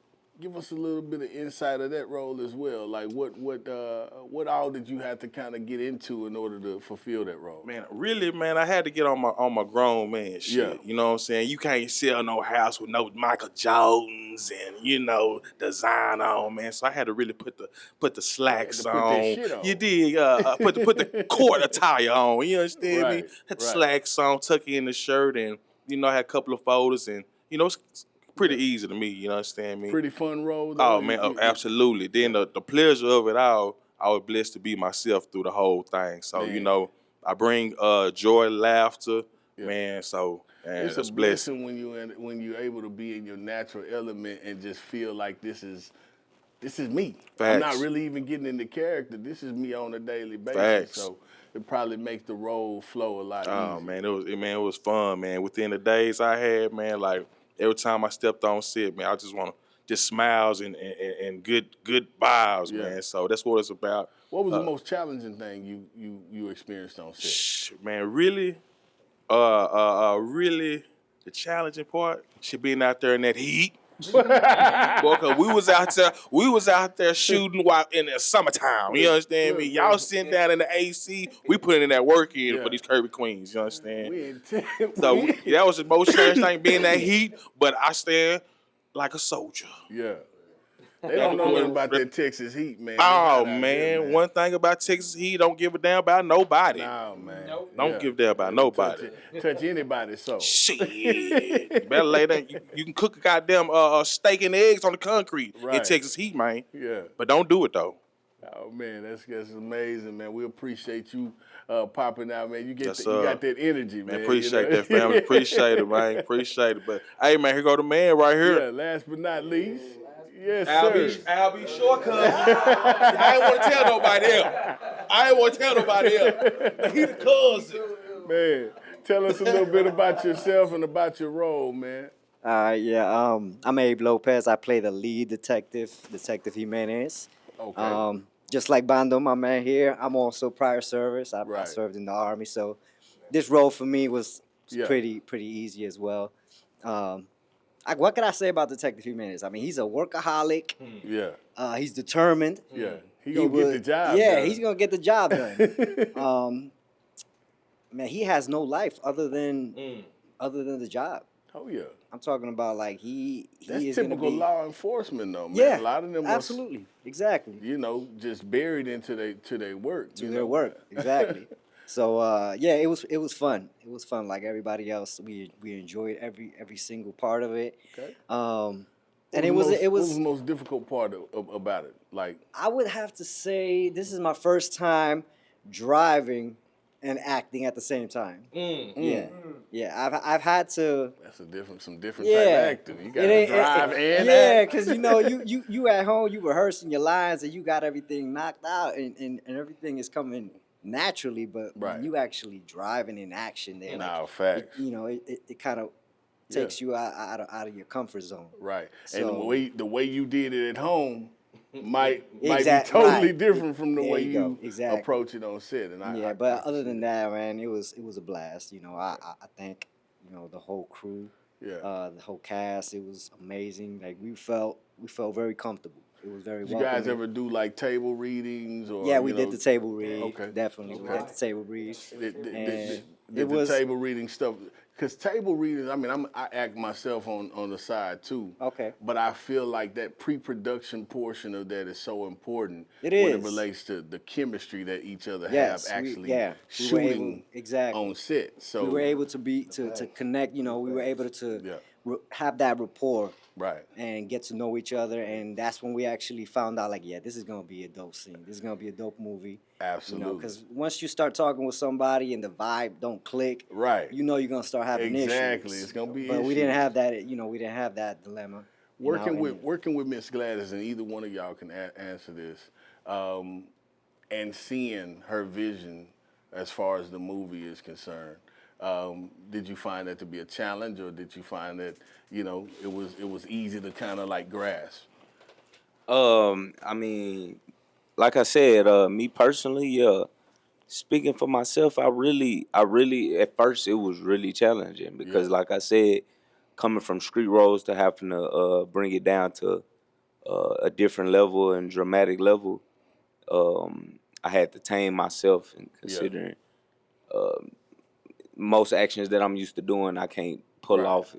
A: give us a little bit of insight of that role as well. Like what all did you have to kind of get into in order to fulfill that role?
O: Man, really, I had to get on my grown man shit.
A: Yeah.
O: You know what I'm saying? You can't sell no house with no Michael Jordans and design on, man. So I had to really put the slacks on.
A: Put that shit on.
O: You did. Put the court attire on. You understand me? Had the slacks on, tuck in the shirt, and I had a couple of folders, and it's pretty easy to me, you understand me?
A: Pretty fun role, though.
O: Oh, man, absolutely. Then the pleasure of it all, I was blessed to be myself through the whole thing. So, I bring joy, laughter, man, so
A: it's a blessing when you're able to be in your natural element and just feel like this is me.
O: Facts.
A: I'm not really even getting into character. This is me on a daily basis.
O: Facts.
A: So it probably makes the role flow a lot easier.
O: Oh, man, it was fun, man. Within the days I had, man, like, every time I stepped on set, man, I just want to just smiles and good vibes, man. So that's what it's about.
A: What was the most challenging thing you experienced on set?
O: Man, really, really, the challenging part should be out there in that heat. Boy, 'cause we was out there shooting while in the summertime. You understand me? Y'all sitting down in the AC. We putting in that work in for these Curvy Queens. You understand? So that was the most challenging thing, being that heat. But I stand like a soldier.
A: Yeah. They don't know nothing about that Texas heat, man.
O: Oh, man. One thing about Texas heat, don't give a damn about nobody.
A: No, man.
O: Don't give a damn about nobody.
A: Touch anybody, so.
O: Shit. Better lay down. You can cook a goddamn steak and eggs on the concrete in Texas heat, man.
A: Yeah.
O: But don't do it, though.
A: Oh, man, that's amazing, man. We appreciate you popping out, man. You
O: Yes,
A: you got that energy, man.
O: Appreciate that, family. Appreciate it, man. Appreciate it. But, hey, man, here go the man right here.
A: Yeah, last but not least. Yes,
O: I'll be short, cuz. I ain't want to tell nobody else. He the cousin.
A: Man, tell us a little bit about yourself and about your role, man.
P: I'm Abe López. I play the lead detective Jimenez.
A: Okay.
P: Just like Bando, my man here, I'm also prior service. I served in the Army, so this role for me was pretty easy as well. What can I say about Detective Jimenez? I mean, he's a workaholic.
A: Yeah.
P: He's determined.
A: Yeah. He's going to get the job done.
P: He's going to get the job done. Man, he has no life other than the job.
A: Oh, yeah.
P: I'm talking about like
A: That's
P: is
A: typical
P: be,
A: law enforcement, though, man.
P: Yeah,
A: a lot of them
P: absolutely, exactly.
A: Just buried into their work.
P: Their work, exactly. So it was fun. It was fun. Like everybody else, we enjoyed every single part of it.
A: Okay.
P: And it was
A: what was the most difficult part about it? Like,
P: I would have to say this is my first time driving and acting at the same time. Yeah. I've had to.
A: That's some different type of acting. You got to drive and
P: act.
A: because
P: you at home, you rehearsing your lines and you got everything knocked out and everything is coming naturally, but when you actually driving in action there,
A: facts.
P: It kind of takes you out of your comfort zone.
A: Right.
P: So,
A: and the way you did it at home might be totally different from the way you approach it on set. And
P: but other than that, man, it was a blast. I thank the whole crew, the whole cast. It was amazing. Like we felt very comfortable. It was very.
A: Did you guys ever do like table readings or?
P: Yeah, we did the table read.
A: Okay,
P: definitely, we did the table read.
A: The table reading stuff. Because table readings, I mean, I act myself on the side too.
P: Okay.
A: But I feel like that pre-production portion of that is so important.
P: It
A: when
P: is.
A: it relates to the chemistry that each other
P: Yes,
A: have actually
P: we were
A: shooting
P: able,
A: on set. So
P: we were able to connect. We were able to have that rapport.
A: Right.
P: And get to know each other, and that's when we actually found out, like, this is gonna be a dope scene. This is gonna be a dope movie.
A: Absolutely.
P: Because once you start talking with somebody and the vibe don't click,
A: right?
P: You're gonna start having issues.
A: Exactly. It's gonna be.
P: But we didn't have that. We didn't have that dilemma.
A: Working with Miss Gladys, and either one of y'all can answer this, and seeing her vision as far as the movie is concerned. Did you find that to be a challenge, or did you find that it was easy to kind of like grasp?
M: I mean, like I said, me personally, speaking for myself, I really, at first it was really challenging because, like I said, coming from street roles to having to bring it down to a different level and dramatic level, I had to tame myself and considering most actions that I'm used to doing, I can't pull off.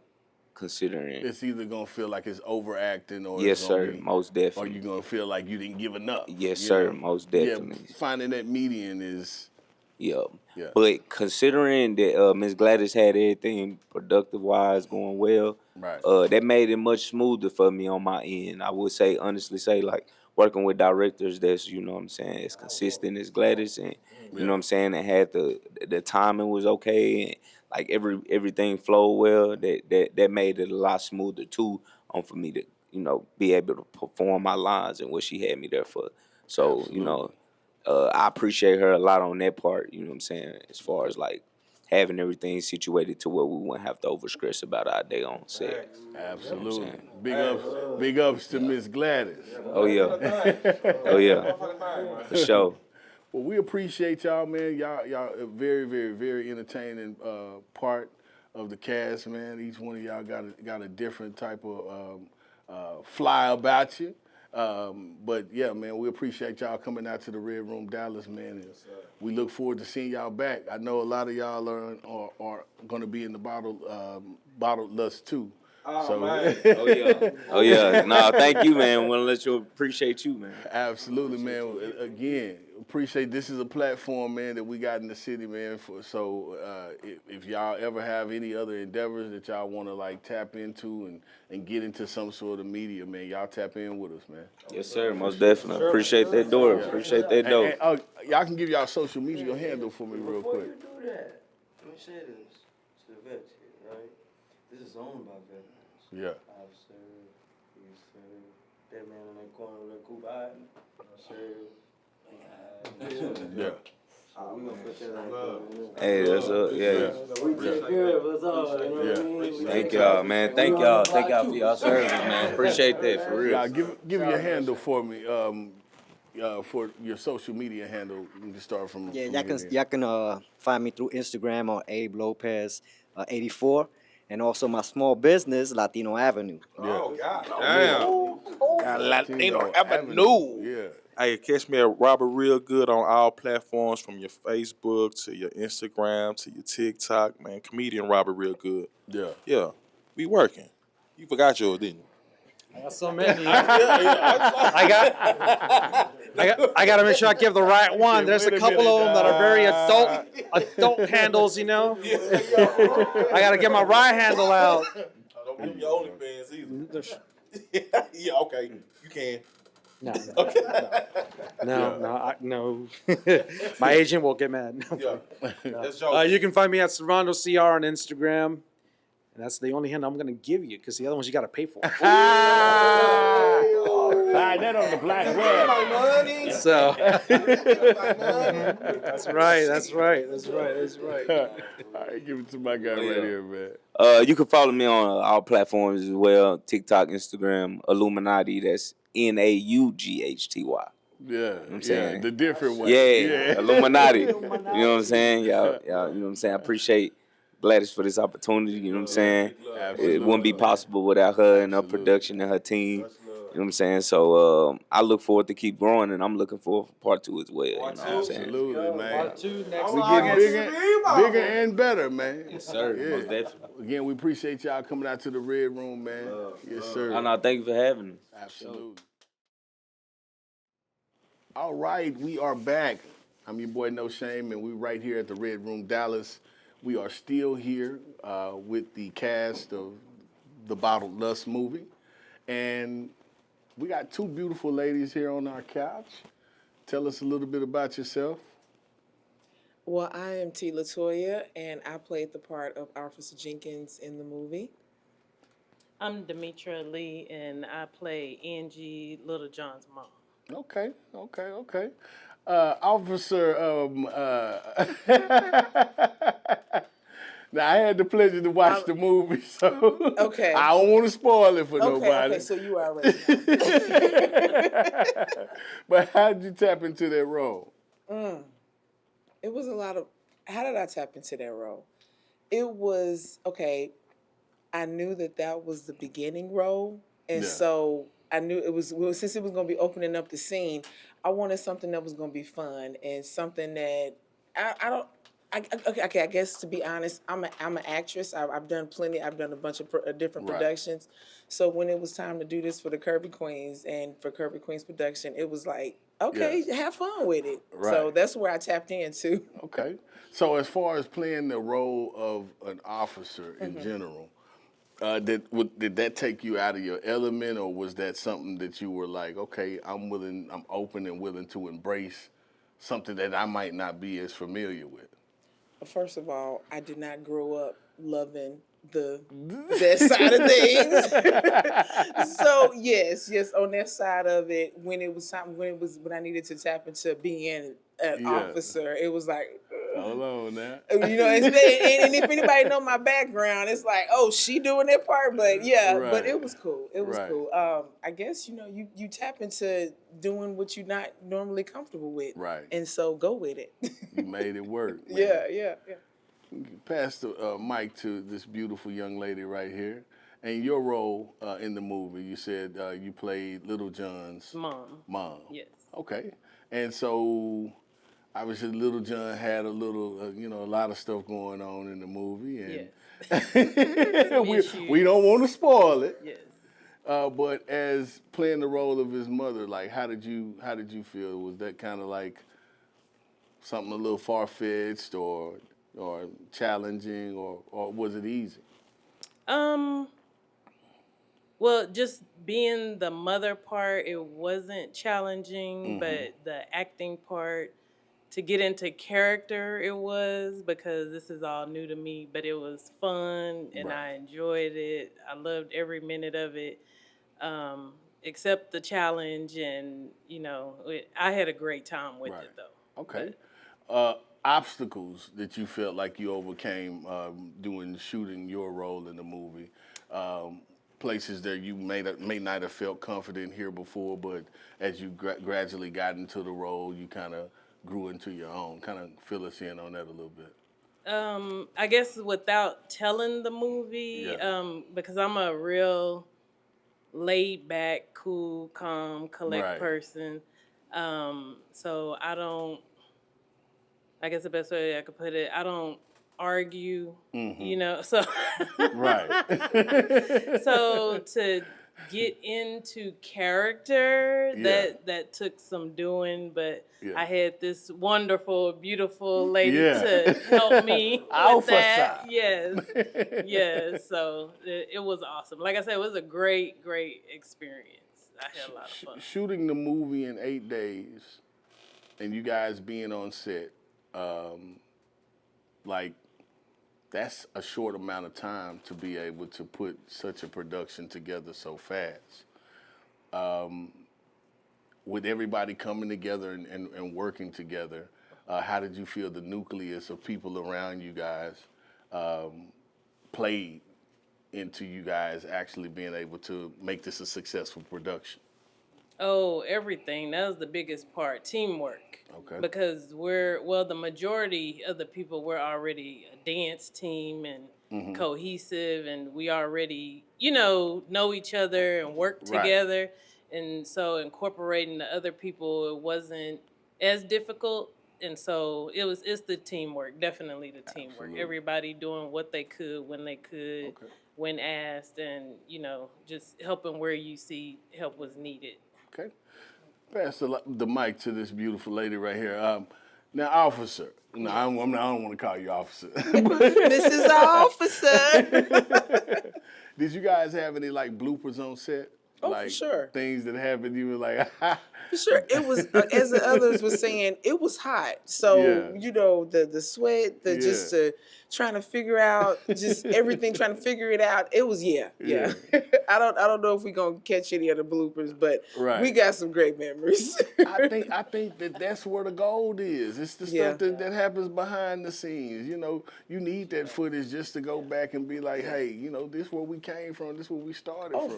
M: Considering
A: it's either gonna feel like it's overacting, or
M: yes, sir, most definitely,
A: or you're gonna feel like you didn't give enough.
M: Yes, sir, most definitely.
A: Yeah, finding that median is.
M: Yeah. But considering that Miss Gladys had everything productive wise going well, that made it much smoother for me on my end. I would say, honestly say, like working with directors that's, you know what I'm saying, as consistent as Gladys, and you know what I'm saying, and had the timing was okay, and like everything flowed well, that made it a lot smoother too, for me to, be able to perform my lines and what she had me there for. So,
A: Absolutely.
M: I appreciate her a lot on that part, you know what I'm saying, as far as like having everything situated to where we wouldn't have to overstress about our day on set.
A: Absolutely. Big ups to Miss Gladys.
M: Oh yeah. Oh yeah. For sure.
A: Well, we appreciate y'all, man. Y'all a very, very, very entertaining part of the cast, man. Each one of y'all got a different type of fly about you. But yeah, man, we appreciate y'all coming out to the Red Room Dallas, man. And we look forward to seeing y'all back. I know a lot of y'all are going to be in the bottled lust too.
M: Oh, so. Man. Oh yeah. Oh yeah. No, thank you, man. Want to let you appreciate you, man.
A: Absolutely, man. Again, appreciate this is a platform, man, that we got in the city, man. If y'all ever have any other endeavors that y'all want to like tap into and get into some sort of media, man, y'all tap in with us, man.
M: Yes, sir. Most definitely. Appreciate that door. Yeah. Appreciate that door.
A: And, y'all can give y'all social media handle for me real quick.
Q: Before you do that, let me say this to the vets here, right? This is owned by veterans.
A: Yeah.
Q: I've served, you served, that man in that corner with that coupe hiding, served.
A: Yeah.
Q: So we gonna put that out
M: there. Hey, that's up. Yeah.
Q: We take care of us all, you know what I mean?
M: Thank y'all, man. Thank y'all for y'all service, man. Appreciate that, for real.
A: Y'all give your handle for me. For your social media handle, you can start from.
P: Yeah, y'all can find me through Instagram on Abe López 84, and also my small business Latino Avenue.
O: Oh God, damn! Latino Avenue.
A: Yeah.
O: Hey, catch me at Robert Real Good on all platforms, from your Facebook to your Instagram to your TikTok. Man, comedian Robert Real Good.
A: Yeah.
O: Yeah, we working. You forgot yours, didn't you?
N: I got so many. I got to make sure I give the right one. There's a couple of them that are very adult handles, you know. I got to get my right handle out.
O: Don't give your OnlyFans either. Yeah, okay, you can.
N: No.
O: Okay.
N: No. My agent will get mad.
O: Yeah.
N: You can find me at Serrano CR on Instagram. And that's the only hand I'm going to give you, because the other ones you got to pay for.
A: Find that on the black web.
N: So that's right.
A: All right, give it to my guy right here, man.
M: You can follow me on all platforms as well. TikTok, Instagram, Illuminati. That's NAUGHTY.
A: Yeah,
M: you know what I'm saying?
A: The different way.
M: Yeah. Illuminati. You know what I'm saying? Y'all, you know what I'm saying? I appreciate Gladys for this opportunity, you know what I'm saying? Absolutely. It wouldn't be possible without her and her production and her team. You know what I'm saying? So I look forward to keep growing, and I'm looking forward for part 2 as well. You know what I'm saying?
A: Absolutely, man.
N: Part 2 next
A: We getting bigger and better, man.
M: Yes, sir.
A: Yeah.
M: Most definitely.
A: Again, we appreciate y'all coming out to the Red Room, man. Yes, sir.
M: No, thank you for having us.
A: Absolutely. All right, we are back. I'm your boy No Shame, and we're right here at the Red Room Dallas. We are still here with the cast of the Bottled Lust movie. And we got 2 beautiful ladies here on our couch. Tell us a little bit about yourself.
R: Well, I am T. LaTashia, and I played the part of Officer Jenkins in the movie.
I: I'm Demetra Lee, and I play Angie Little John's mom.
A: Okay. Officer, now I had the pleasure to watch the movie, so
R: Okay.
A: I don't want to spoil it for nobody.
R: Okay, so you already know.
A: But how did you tap into that role?
R: It was a lot of, how did I tap into that role? It was, okay, I knew that was the beginning role. And so I knew it was, well, since it was going to be opening up the scene, I wanted something that was going to be fun and something that I guess to be honest, I'm an actress. I've done plenty. I've done a bunch of different productions. So when it was time to do this for the Curvy Queenz and for Curvy Queenz Production, it was like, okay, have fun with it.
A: Right.
R: So that's where I tapped into.
A: Okay. So as far as playing the role of an officer in general, did that take you out of your element, or was that something that you were like, okay, I'm open and willing to embrace something that I might not be as familiar with?
R: First of all, I did not grow up loving that side of things. So yes, on that side of it, when I needed to tap into being an officer, it was like,
A: hold on now.
R: And if anybody know my background, it's like, oh, she doing that part, but but it was cool. It was cool. I guess you tap into doing what you're not normally comfortable with,
A: right?
R: And so go with it.
A: You made it work. Man.
R: Yeah.
A: Pass the mic to this beautiful young lady right here. And your role in the movie, you said you played Little John's mom.
S: Yes.
A: Okay. And so obviously Little John had a little, a lot of stuff going on in the movie. And
S: yes.
A: we don't want to spoil it.
S: Yes.
A: But as playing the role of his mother, like how did you feel? Was that kind of like something a little far-fetched or challenging, or was it easy?
S: Well, just being the mother part, it wasn't challenging, but the acting part, to get into character, it was, because this is all new to me, but it was fun and I enjoyed it. I loved every minute of it, except the challenge, and I had a great time with it though.
A: Okay. Obstacles that you felt like you overcame doing shooting your role in the movie, places that you may not have felt confident here before, but as you gradually got into the role, you kind of grew into your own. Kind of fill us in on that a little bit.
S: I guess without telling the movie, because I'm a real laid back, cool, calm, collect person, so I guess the best way I could put it, I don't argue, so so to get into character, that took some doing, but I had this wonderful, beautiful lady to help me with that. Yes, so it was awesome. Like I said, it was a great experience. I had a lot of fun.
A: Shooting the movie in 8 days, and you guys being on set, that's a short amount of time to be able to put such a production together so fast. With everybody coming together and working together, how did you feel the nucleus of people around you guys played into you guys actually being able to make this a successful production?
S: Oh, everything. That was the biggest part. Teamwork.
A: Okay.
S: Because the majority of the people, we're already a dance team and cohesive, and we already, know each other and work together. And so incorporating the other people, it wasn't as difficult. And so it's the teamwork, definitely the teamwork. Absolutely. Everybody doing what they could when they could, when asked, and, just helping where you see help was needed.
A: Okay. Pass the mic to this beautiful lady right here. Now, officer. No, I don't want to call you officer.
R: Mrs. Officer.
A: Did you guys have any bloopers on set?
R: Oh, for sure.
A: Things that happened, you were like,
R: For sure. It was, as the others were saying, it was hot. So, the sweat, just to trying to figure out just everything, trying to figure it out. It was yeah. I don't know if we're gonna catch any of the bloopers, but we got some great memories.
A: I think that's where the gold is. It's the stuff that happens behind the scenes. You know, you need that footage just to go back and be like, hey, you know, this is where we came from. This is where we started from.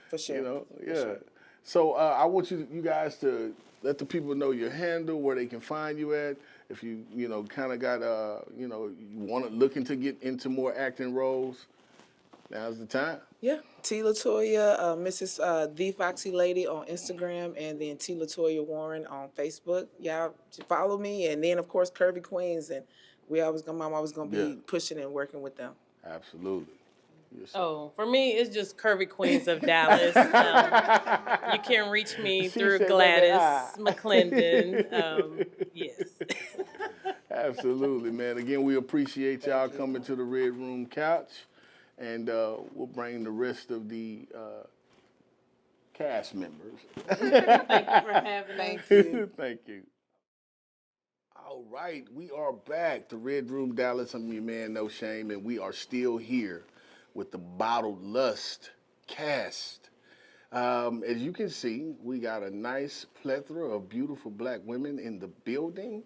R: For sure.
A: You know,
R: Sure.
A: So I want you guys to let the people know your handle, where they can find you at. If you kind of got, you looking to get into more acting roles, now's the time.
R: Yeah, T. LaToya, Mrs. The Foxy Lady on Instagram, and then T. LaToya Warren on Facebook. Y'all follow me, and then of course Curvy Queenz, and I'm always gonna be pushing and working with them.
A: Absolutely.
S: Oh, for me, it's just Curvy Queenz of Dallas. You can reach me through Gladys, McClendon. Yes.
A: Absolutely, man. Again, we appreciate y'all coming to the Red Room Couch, and we'll bring the rest of the cast members.
S: Thank you for having me.
R: Thank you.
A: Thank you. All right, we are back. The Red Room Dallas. I'm your man, No Shame, and we are still here with the Bottled Lust cast. As you can see, we got a nice plethora of beautiful black women in the building.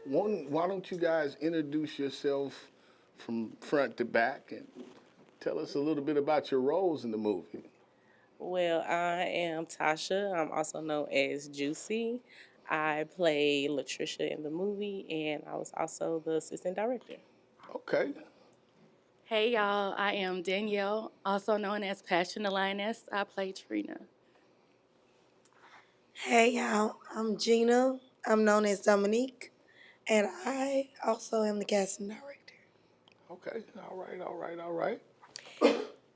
A: Why don't you guys introduce yourself from front to back and tell us a little bit about your roles in the movie?
I: Well, I am Tasha. I'm also known as Juicy. I play LaTashia in the movie, and I was also the assistant director.
A: Okay.
B: Hey y'all, I am Danielle, also known as Passion the Lioness. I play Trina.
T: Hey y'all, I'm Gina. I'm known as Dominique, and I also am the casting director.
A: Okay, all right.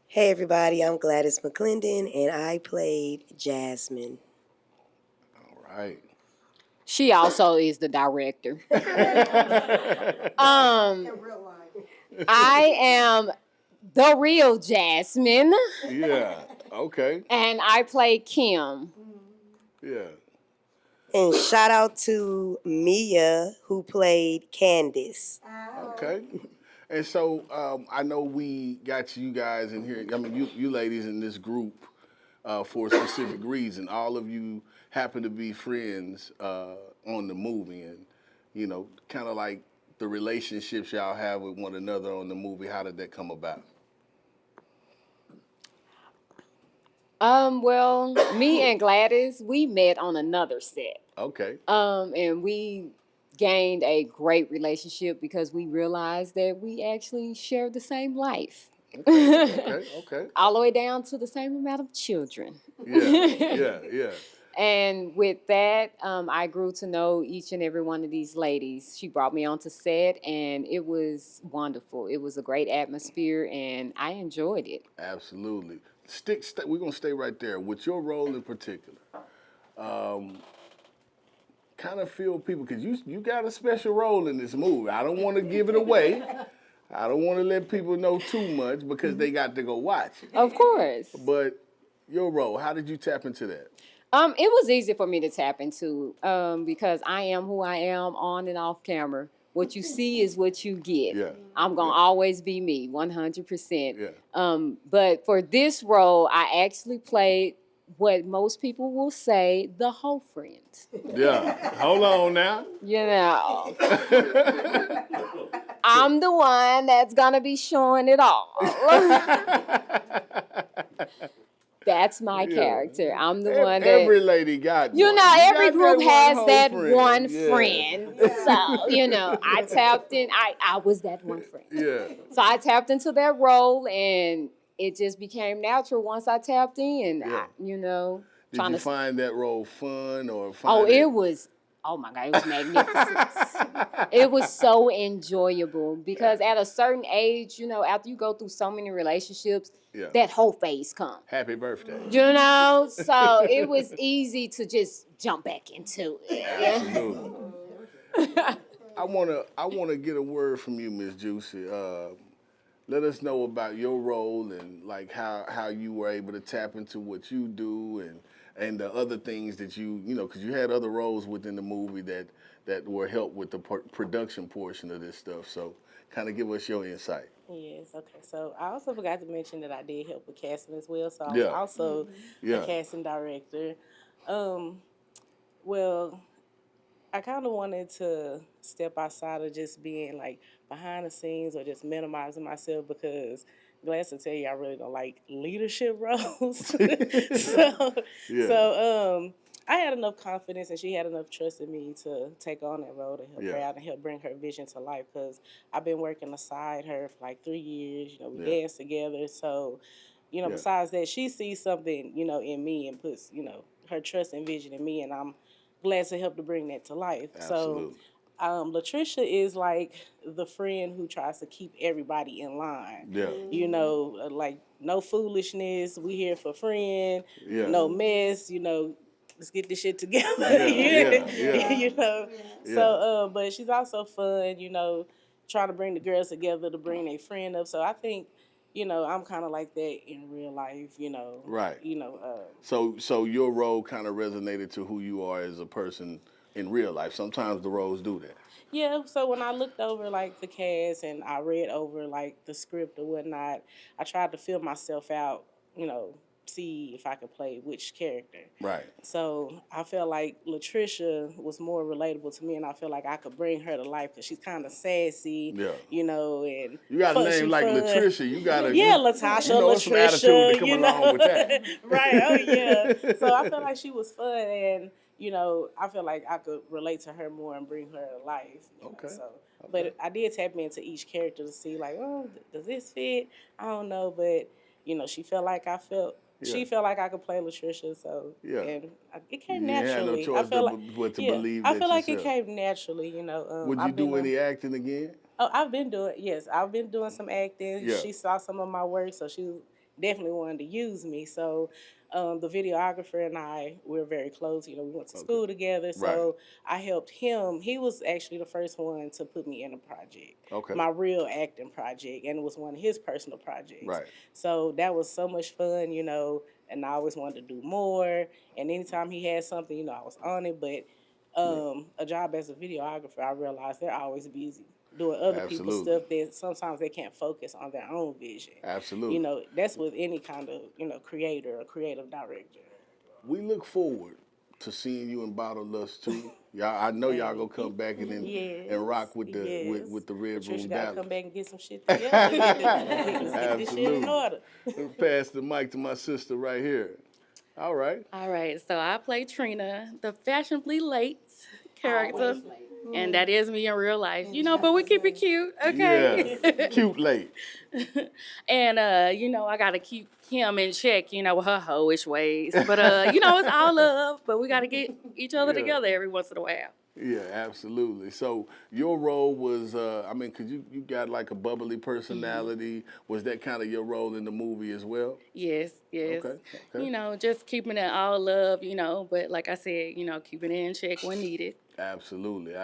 T: Hey everybody, I'm Gladys McClendon, and I played Jasmine.
A: All right.
U: She also is the director. I am the real Jasmine.
A: Yeah, okay.
U: And I play Kim.
A: Yeah.
T: And shout out to Mia, who played Candace.
A: Okay. And so I know we got you guys in here. I mean, you ladies in this group for a specific reason. All of you happen to be friends on the movie, and kind of like the relationships y'all have with one another on the movie. How did that come about?
U: Well, me and Gladys, we met on another set.
A: Okay.
U: And we gained a great relationship because we realized that we actually shared the same life.
A: Okay.
U: All the way down to the same amount of children.
A: Yeah.
U: And with that, I grew to know each and every one of these ladies. She brought me onto set, and it was wonderful. It was a great atmosphere, and I enjoyed it.
A: Absolutely. We're going to stay right there. With your role in particular, kind of feel people, because you got a special role in this movie. I don't want to give it away. I don't want to let people know too much because they got to go watch it.
U: Of course.
A: But your role, how did you tap into that?
U: It was easy for me to tap into because I am who I am on and off camera. What you see is what you get.
A: Yeah.
U: I'm going to always be me, 100%.
A: Yeah.
U: But for this role, I actually played what most people will say, the whole friend.
A: Yeah. Hold on now.
U: You know. I'm the one that's going to be showing it all. That's my character. I'm the one that...
A: Every lady got
U: You
A: one.
U: know,
A: You
U: every
A: got
U: group has that
A: friend.
U: one
A: Yeah.
U: friend. So, I tapped in. I was that one friend.
A: Yeah.
U: So I tapped into that role, and it just became natural once I tapped in.
A: Yeah. Did you find that role fun or
U: it was... Oh my God, it was magnificent. It was so enjoyable because at a certain age, after you go through so many relationships, that whole phase comes.
A: Happy birthday.
U: So it was easy to just jump back into it.
A: Absolutely. I wanna get a word from you, Miss Juicy. let us know about your role and like how you were able to tap into what you do and the other things that you know, because you had other roles within the movie that were helped with the production portion of this stuff. So kind of give us your insight.
I: Yes, okay. So I also forgot to mention that I did help with casting as well. So I was also a casting director. Well, I kind of wanted to step outside of just being like behind the scenes or just minimizing myself because Gladys will tell you I really don't like leadership roles. So I had enough confidence and she had enough trust in me to take on that role to help her out and help bring her vision to life because I've been working beside her for like 3 years. You know, we danced together. So, you know, besides that, she sees something, you know, in me and puts, you know, her trust and vision in me, and I'm glad to help to bring that to life.
A: Absolutely.
I: So LaTashia is like the friend who tries to keep everybody in line.
A: Yeah.
I: You know, like no foolishness. We here for friend. No mess. You know, let's get this shit together. You know. So, but she's also fun. You know, trying to bring the girls together to bring their friend up. So I think, you know, I'm kind of like that in real life. You know.
A: Right.
I: You know.
A: So your role kind of resonated to who you are as a person in real life. Sometimes the roles do that.
I: Yeah, so when I looked over like the cast and I read over like the script or whatnot, I tried to feel myself out, you know, see if I could play which character.
A: Right.
I: So I felt like LaTashia was more relatable to me, and I feel like I could bring her to life because she's kind of sassy, you know, and
A: you got a name like LaTashia. You got to
I: LaTashia,
A: you know,
I: LaTashia,
A: some attitude to come along with that.
I: Right? Oh yeah. So I felt like she was fun, and you know, I feel like I could relate to her more and bring her to life. Okay. So, but I did tap into each character to see like, oh, does this fit? I don't know, but you know, she felt like I felt. She felt like I could play LaTashia, so and it came naturally.
A: You had no choice
I: I feel
A: but to believe that
I: I feel like
A: yourself.
I: it came naturally, you know.
A: Would you do any acting again?
I: Oh, I've been doing some acting.
A: Yeah.
I: She saw some of my work, so she definitely wanted to use me. So the videographer and I, we're very close. You know, we went to school together, so I helped him. He was actually the first one to put me in a project, my real acting project, and it was one of his personal projects. Right. So that was so much fun, you know, and I always wanted to do more. And anytime he had something, you know, I was on it. But a job as a videographer, I realized they're always busy doing other people's stuff that sometimes they can't focus on their own vision.
A: Absolutely.
I: You know, that's with any kind of, you know, creator or creative director.
A: We look forward to seeing you in Bottle Lust too. Y'all, I know y'all gonna come back and rock with the with the Red Room Dallas.
I: Come back and get some shit together. Get this shit in order.
A: Pass the mic to my sister right here. All right.
D: All right. So I play Trina, the fashionably late character. And that is me in real life, you know, but we keep it cute, okay?
A: Yeah, cute late.
D: And, you know, I got to keep him in check, you know, with her hoish ways. But, you know, it's all love, but we got to get each other together every once in a while.
A: Yeah, absolutely. So your role was, I mean, because you got like a bubbly personality. Was that kind of your role in the movie as well?
D: Yes.
A: Okay.
D: You know, just keeping it all love, you know, but like I said, you know, keeping it in check when needed.
A: Absolutely.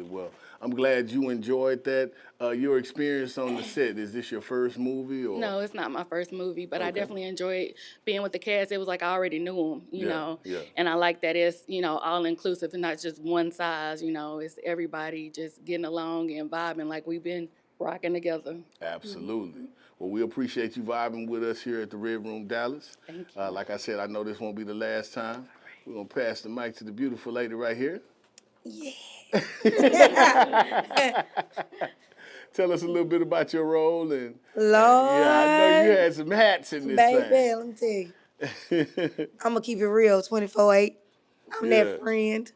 A: Well, I'm glad you enjoyed that. Your experience on the set, is this your first movie? Or?
D: No, it's not my first movie, but I definitely enjoyed being with the cast. It was like I already knew them, you know, and I like that it's, you know, all inclusive and not just one size, you know, it's everybody just getting along and vibing like we've been rocking together.
A: Absolutely. Well, we appreciate you vibing with us here at the Red Room Dallas.
D: Thank you.
A: Like I said, I know this won't be the last time. We're going to pass the mic to the beautiful lady right here.
T: Yeah.
A: Tell us a little bit about your role. And
T: Lord.
A: Yeah, I know you had some hats in this thing.
T: Baby, let me tell you. I'm going to keep it real, 24/8. I'm that friend.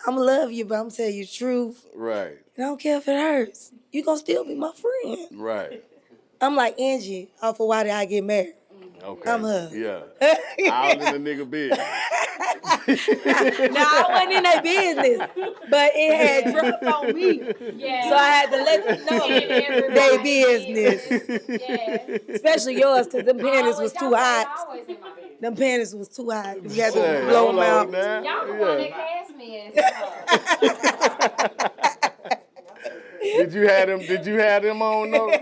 T: I'm going to love you, but I'm going to tell you the truth.
A: Right.
T: And I don't care if it hurts. You going to still be my friend.
A: Right.
T: I'm like Angie off of Why Did I Get Married?
A: Okay.
T: I'm her.
A: Yeah. I was in the nigga business.
T: No, I wasn't in their business, but it had dropped on me. Yeah. So I had to let them know their business. Yeah. Especially yours, because them panties was too hot. Them panties was too hot. We had to blow them out.
V: Y'all the one that cast me as
A: Did you have them on though?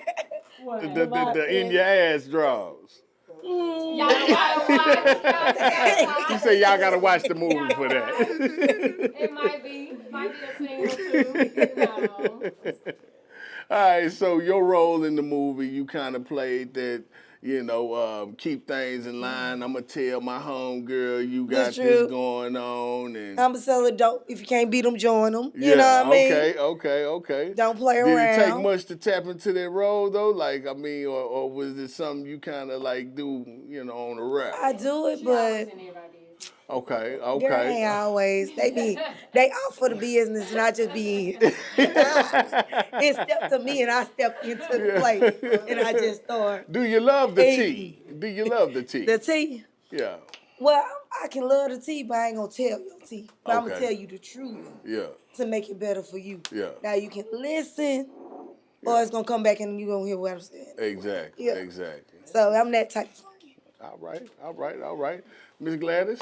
A: The in your ass draws.
V: Y'all gotta watch.
A: You say y'all gotta watch the movie for that.
V: It might be a scene or two. You know.
A: All right, so your role in the movie, you kind of played that, keep things in line. I'm going to tell my homegirl you got this going on. And
T: I'm going to sell a dope. If you can't beat them, join them. You know what I mean?
A: Okay.
T: Don't play around.
A: Did it take much to tap into that role, though? Like, I mean, or was it something you kind of like do, on the rap?
T: I do it, but...
A: Okay.
T: Girl, ain't always. They out for the business and I just be in. It stepped to me and I stepped into the plate and I just start.
A: Do you love the tea? Do you love the tea?
T: The tea?
A: Yeah.
T: Well, I can love the tea, but I ain't gonna tell your tea. But I'm gonna tell you the truth.
A: Yeah.
T: To make it better for you.
A: Yeah.
T: Now you can listen or it's gonna come back and you're gonna hear what I'm saying.
A: Exactly.
T: Yeah.
A: Exactly.
T: So I'm that type of
A: All right. Miss Gladys?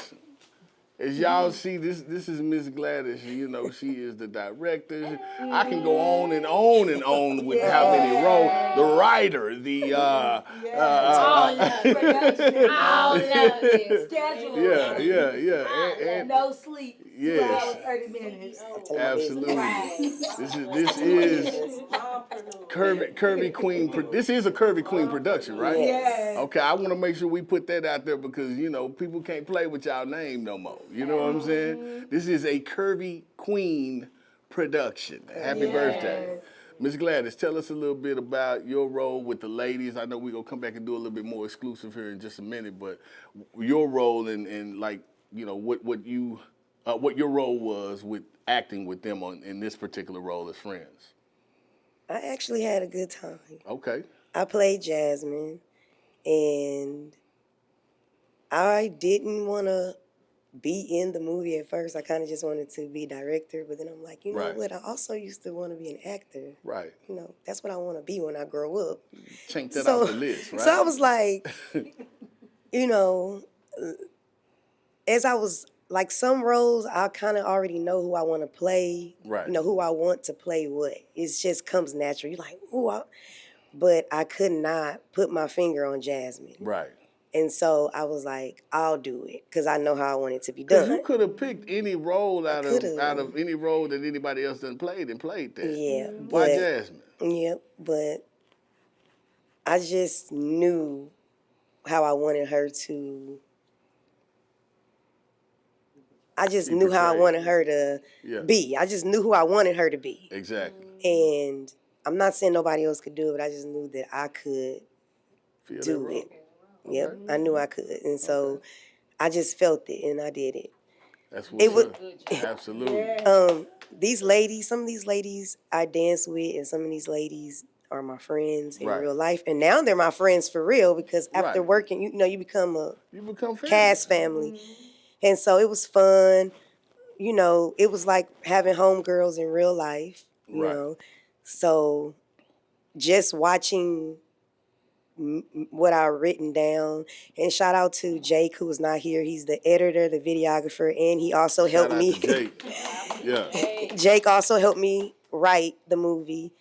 A: As y'all see, this is Miss Gladys. She is the director. I can go on and on and on with how many roles. The writer, the
V: all of it. Schedule.
A: Yeah.
T: No sleep.
A: Yes.
T: 2 hours, 30 minutes.
A: Absolutely. This is Curvy Queen. This is a Curvy Queen production, right?
T: Yes.
A: Okay, I want to make sure we put that out there because people can't play with y'all name no more. You know what I'm saying? This is a Curvy Queen production. Happy birthday. Miss Gladys, tell us a little bit about your role with the ladies. I know we're going to come back and do a little bit more exclusive here in just a minute, but your role in like, what your role was with acting with them in this particular role as friends.
E: I actually had a good time.
A: Okay.
E: I played Jasmine, and I didn't want to be in the movie at first. I kind of just wanted to be director, but then I'm like, you know what? I also used to want to be an actor.
A: Right.
E: That's what I want to be when I grow up.
A: Check that off the list, right?
E: So I was like, as I was, like some roles, I kind of already know who I want to play.
A: Right.
E: Who I want to play what. It just comes natural. You're like, ooh, but I could not put my finger on Jasmine.
A: Right.
E: And so I was like, I'll do it because I know how I want it to be done.
A: You could have picked any role out of any role that anybody else done played and played that.
E: Yeah.
A: Why Jasmine?
E: Yeah, but I just knew how I wanted her to. I just knew how I wanted her to be. I just knew who I wanted her to be.
A: Exactly.
E: And I'm not saying nobody else could do it, but I just knew that I could do it. Yep, I knew I could. And so I just felt it and I did it.
A: That's what Absolutely.
E: These ladies, some of these ladies I dance with and some of these ladies are my friends in real life. And now they're my friends for real because after working, you become cast family. And so it was fun. It was like having homegirls in real life, you know. So just watching what I've written down. And shout out to Jake, who was not here. He's the editor, the videographer, and he also helped me.
A: Jake.
E: Jake also helped me write the movie.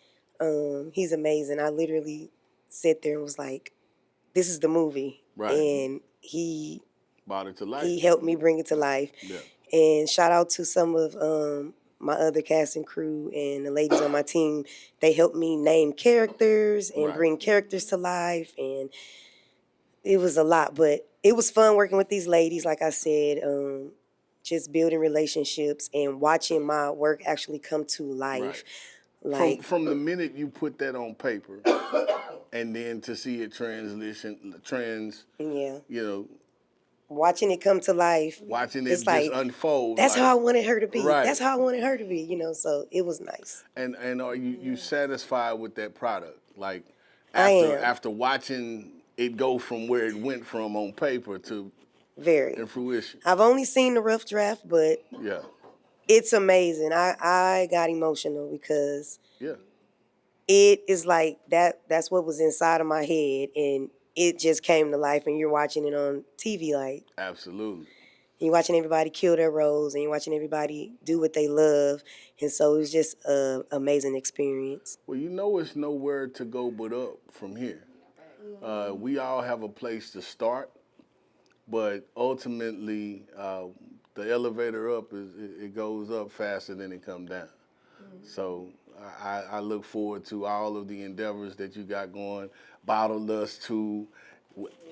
E: He's amazing. I literally sat there and was like, this is the movie.
A: Right.
E: And he
A: brought it to life.
E: He helped me bring it to life.
A: Yeah.
E: And shout out to some of my other cast and crew and the ladies on my team. They helped me name characters and bring characters to life. And it was a lot, but it was fun working with these ladies, like I said, just building relationships and watching my work actually come to life.
A: Like from the minute you put that on paper and then to see it
E: watching it come to life.
A: Watching it
E: just
A: unfold.
E: That's how I wanted her to be. Right. That's how I wanted her to be, so it was nice.
A: And are you satisfied with that product? Like after watching it go from where it went from on paper to in fruition.
E: I've only seen the rough draft, but it's amazing. I got emotional because it is like that's what was inside of my head and it just came to life and you're watching it on TV like.
A: Absolutely.
E: you're watching everybody kill their roles, and you're watching everybody do what they love. And so it was just an amazing experience.
A: Well, you know it's nowhere to go but up from here. We all have a place to start, but ultimately the elevator up, it goes up faster than it comes down. So I look forward to all of the endeavors that you got going. Bottle Lust 2.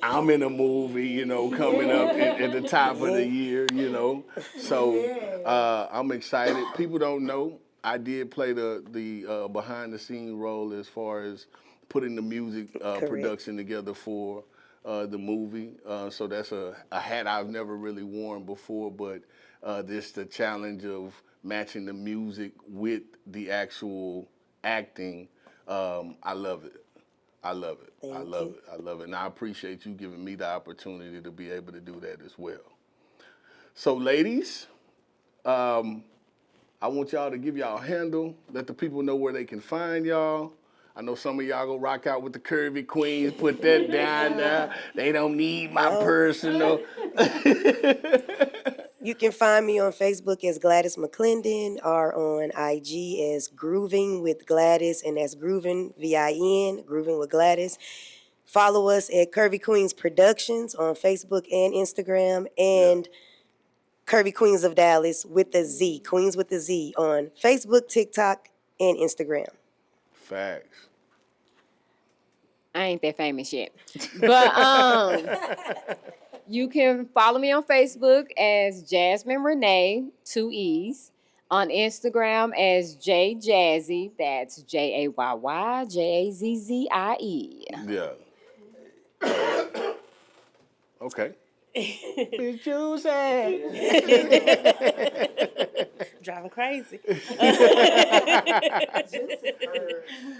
A: I'm in a movie, you know, coming up at the top of the year, you know. So I'm excited. People don't know I did play the behind the scene role as far as putting the music production together for the movie. So that's a hat I've never really worn before, but this the challenge of matching the music with the actual acting. I love it. I love it. I love it. I love it. And I appreciate you giving me the opportunity to be able to do that as well. So, ladies, I want y'all to give y'all a handle. Let the people know where they can find y'all. I know some of y'all go rock out with the Curvy Queenz. Put that down there. They don't need my personal.
E: You can find me on Facebook as Gladys McClendon, or on IG as Grooving with Gladys, and that's Grooving, V-I-N, Grooving with Gladys. Follow us at Curvy Queenz Productions on Facebook and Instagram, and Curvy Queenz of Dallas with the Z, Queens with the Z, on Facebook, TikTok, and Instagram.
A: Facts.
U: I ain't that famous yet. But you can follow me on Facebook as Jasmine Renee, 2 E's. On Instagram as J Jazzy, that's JAYYJAZZIE.
A: Yeah. Okay.
J: It's driving crazy.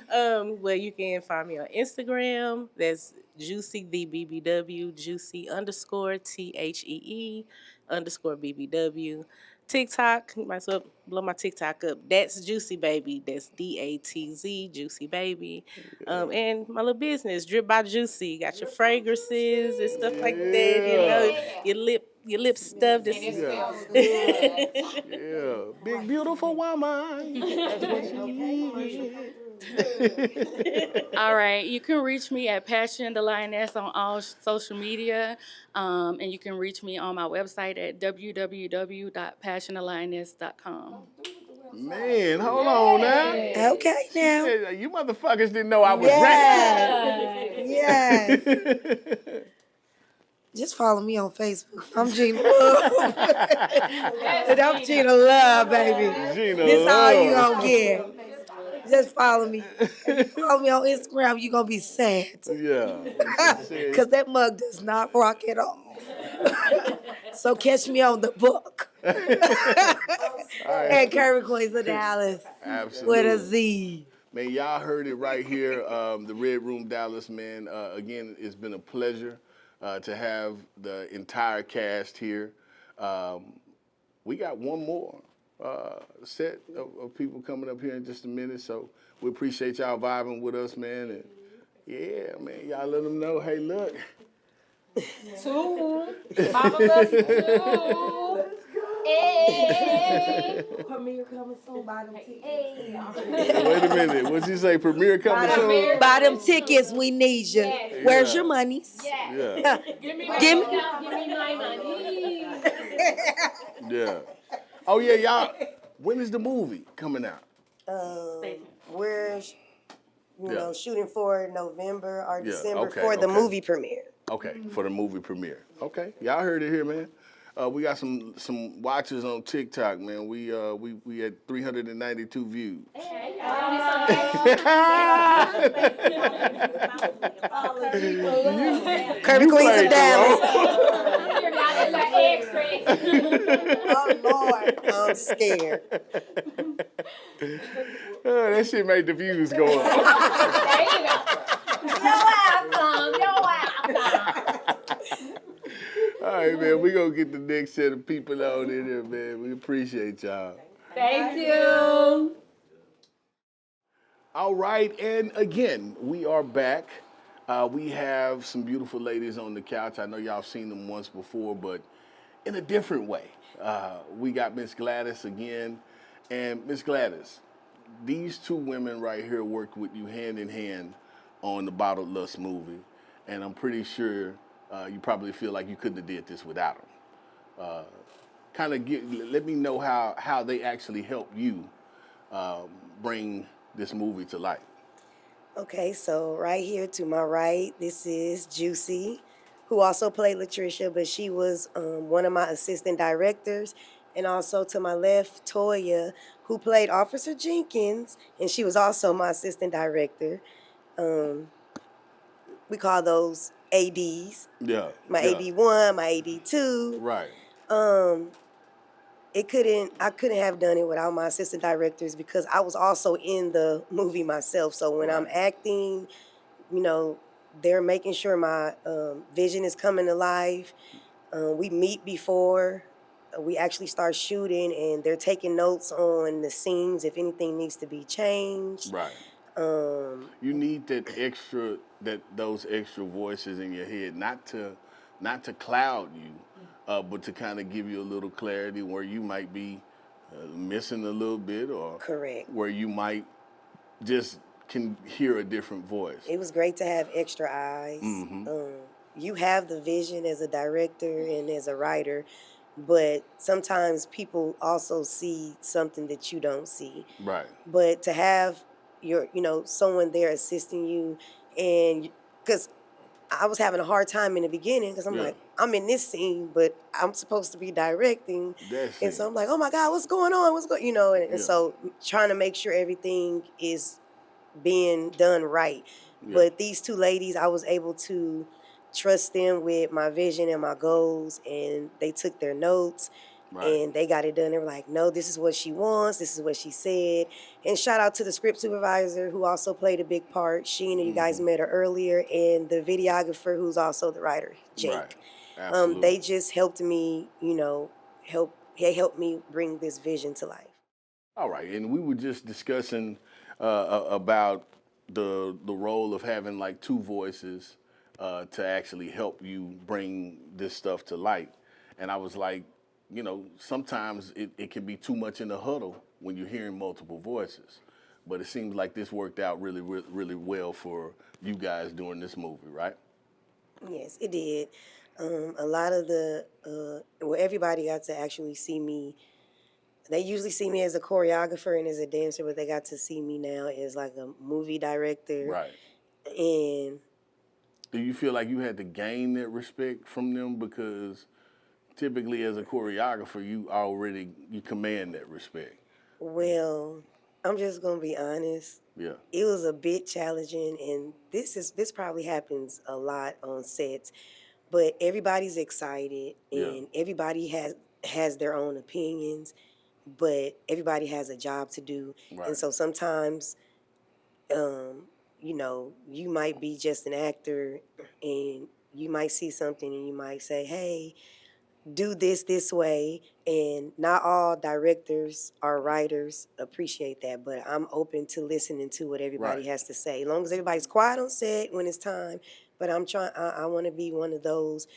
J: Well, you can find me on Instagram. That's Juicy the BBW, Juicy _THEE_BBW. TikTok, you might as well blow my TikTok up. That's Juicy Baby. That's DATZ, Juicy Baby. And my little business, Drip by Juicy. Got your fragrances and stuff like that. You know, your lip stuff.
A: Yeah, big beautiful woman. That's what she is.
D: All right, you can reach me at Passion the Lioness on all social media, and you can reach me on my website at www.passionalioness.com.
A: Man, hold on now.
E: Okay, now.
A: You motherfuckers didn't know I was ready.
E: Yes. Just follow me on Facebook. I'm Gina Love. I'm Gina Love, baby. This all you gonna get. Just follow me. If you follow me on Instagram, you're going to be sad.
A: Yeah.
E: Because that mug does not rock at all. So catch me on the book. Right. And Curvy Queenz of Dallas.
A: Absolutely.
E: With a Z.
A: Man, y'all heard it right here. The Red Room Dallas, man. Again, it's been a pleasure to have the entire cast here. We got one more set of people coming up here in just a minute, so we appreciate y'all vibing with us, man. And yeah, man, y'all let them know, hey, look.
V: 2. Mama loves you 2. Hey. Premiere coming soon. Buy them tickets. Hey.
A: Wait a minute. What'd you say? Premiere coming soon?
E: Buy them tickets. We need you. Yes. Where's your monies?
V: Yes.
A: Yeah.
V: Give me my money.
A: Yeah. Oh, yeah, y'all. When is the movie coming out?
E: We're shooting for November or December for the movie premiere.
A: Okay, for the movie premiere. Okay, y'all heard it here, man. We got some watchers on TikTok, man. We had 392 views.
E: Curvy Queenz of Dallas. Oh Lord, I'm scared.
A: That shit made the views go up.
V: You're welcome.
A: All right, man, we gonna get the next set of people on in here, man. We appreciate y'all.
V: Thank you.
A: All right, and again, we are back. We have some beautiful ladies on the couch. I know y'all seen them once before, but in a different way. We got Miss Gladys again. And Miss Gladys, these two women right here worked with you hand in hand on the Bottled Lust movie. And I'm pretty sure you probably feel like you couldn't have did this without them. Let me know how they actually helped you bring this movie to life.
E: Okay, so right here to my right, this is Juicy, who also played LaTashia, but she was one of my assistant directors. And also to my left, Toya, who played Officer Jenkins, and she was also my assistant director. We call those ADs.
A: Yeah.
E: My AD1, my AD2.
A: Right.
E: I couldn't have done it without my assistant directors because I was also in the movie myself. So when I'm acting, you know, they're making sure my vision is coming to life. We meet before we actually start shooting, and they're taking notes on the scenes if anything needs to be changed.
A: Right. You need those extra voices in your head, not to cloud you, but to kind of give you a little clarity where you might be missing a little bit, or
E: correct,
A: where you might just can hear a different voice.
E: It was great to have extra eyes.
A: Mm-hmm.
E: You have the vision as a director and as a writer, but sometimes people also see something that you don't see.
A: Right.
E: But to have someone there assisting you, and because I was having a hard time in the beginning because I'm like, I'm in this scene, but I'm supposed to be directing. And so I'm like, oh my God, what's going on? And so trying to make sure everything is being done right. Yeah. But these two ladies, I was able to trust them with my vision and my goals, and they took their notes. Right. And they got it done. They were like, no, this is what she wants. This is what she said. And shout out to the script supervisor who also played a big part. Sheena, you guys met her earlier. And the videographer who's also the writer, Jake. Right. Absolutely. They just helped me, they helped me bring this vision to life.
A: All right. And we were just discussing about the role of having like two voices to actually help you bring this stuff to light. And I was like, sometimes it can be too much in the huddle when you're hearing multiple voices. But it seems like this worked out really, really, really well for you guys doing this movie, right?
E: Yes, it did. A lot of everybody got to actually see me. They usually see me as a choreographer and as a dancer, but they got to see me now as like a movie director. Right. And
A: do you feel like you had to gain that respect from them? Because typically as a choreographer, you command that respect.
E: Well, I'm just gonna be honest.
A: Yeah.
E: It was a bit challenging, and this probably happens a lot on sets, but everybody's excited and everybody has their own opinions, but everybody has a job to do. Right. And so sometimes you might be just an actor and you might see something and you might say, hey, do this way, and not all directors or writers appreciate that, but I'm open to listening to what everybody has to say, as long as everybody's quiet on set when it's time. But I want to be one of those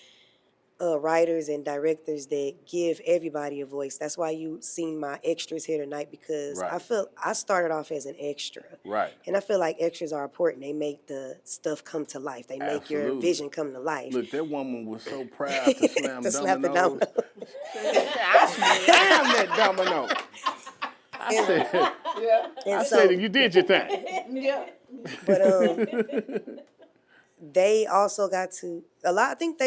E: writers and directors that give everybody a voice. That's why you seen my extras here tonight, because I feel I started off as an extra.
A: Right.
E: And I feel like extras are important. They make the stuff come to life. They make your vision come to life.
A: Look, that woman was so proud to slam
E: to slap the domino.
A: Slam that domino. I said, you did your thing.
E: Yeah. But they also got to I think